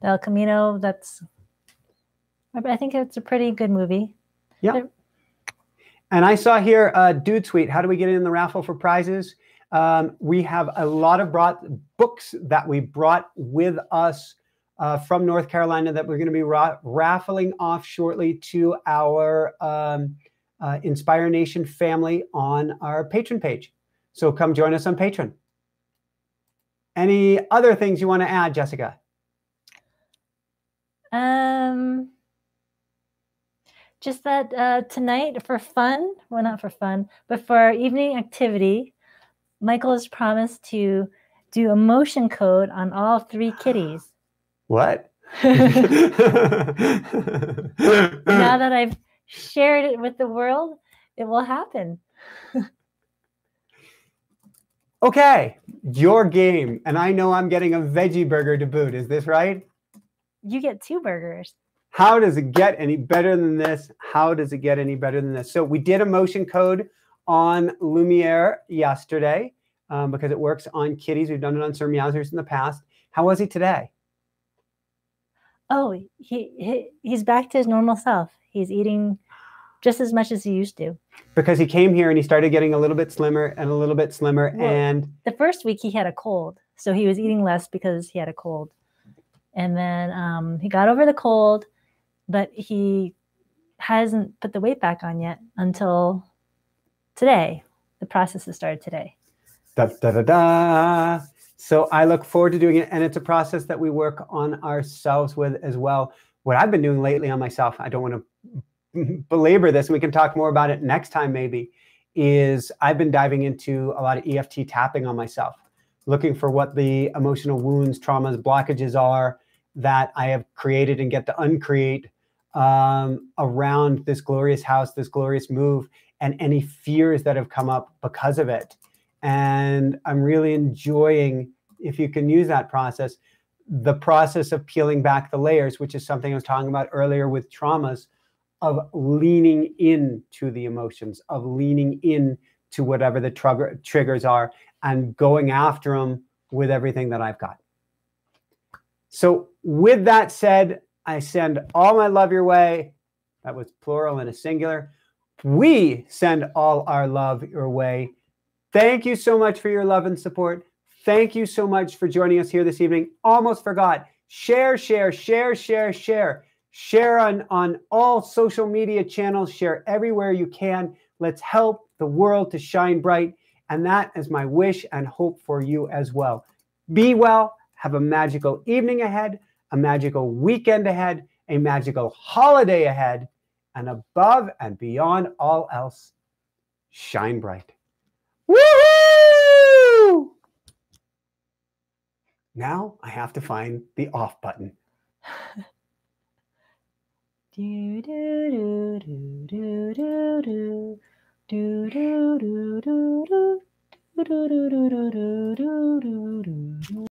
the El Camino, I think it's a pretty good movie. Yeah. And I saw here, Dude Sweet, how do we get in the raffle for prizes? We have a lot of books that we brought with us from North Carolina that we're going to be raffling off shortly to our Inspire Nation family on our Patreon page. So come join us on Patreon. Any other things you want to add, Jessica? Just that tonight for fun, well, not for fun, but for our evening activity, Michael has promised to do a motion code on all 3 kitties. What? Now that I've shared it with the world, it will happen. Okay, your game. And I know I'm getting a veggie burger to boot. Is this right? You get 2 burgers. How does it get any better than this? How does it get any better than this? So we did a motion code on Lumiere yesterday because it works on kitties. We've done it on Sir Meowsers in the past. How was he today? Oh, he's back to his normal self. He's eating just as much as he used to. Because he came here and he started getting a little bit slimmer and a little bit slimmer. Well, and the first week he had a cold, so he was eating less because he had a cold. And then he got over the cold, but he hasn't put the weight back on yet until today. The process has started today. Da, da, da, da. So I look forward to doing it. And it's a process that we work on ourselves with as well. What I've been doing lately on myself, I don't want to belabor this, and we can talk more about it next time maybe, is I've been diving into a lot of EFT tapping on myself, looking for what the emotional wounds, traumas, blockages are that I have created and get to uncreate around this glorious house, this glorious move, and any fears that have come up because of it. And I'm really enjoying, if you can use that process, the process of peeling back the layers, which is something I was talking about earlier with traumas, of leaning into the emotions, of leaning into whatever the triggers are and going after them with everything that I've got. So with that said, I send all my love your way. That was plural and a singular. We send all our love your way. Thank you so much for your love and support. Thank you so much for joining us here this evening. Almost forgot. Share, share, share, share, share. Share on all social media channels. Share everywhere you can. Let's help the world to shine bright. And that is my wish and hope for you as well. Be well. Have a magical evening ahead, a magical weekend ahead, a magical holiday ahead, and above and beyond all else, shine bright. Woohoo! Now I have to find the off button. Do do do do do do do do do do do do do do do do do do do.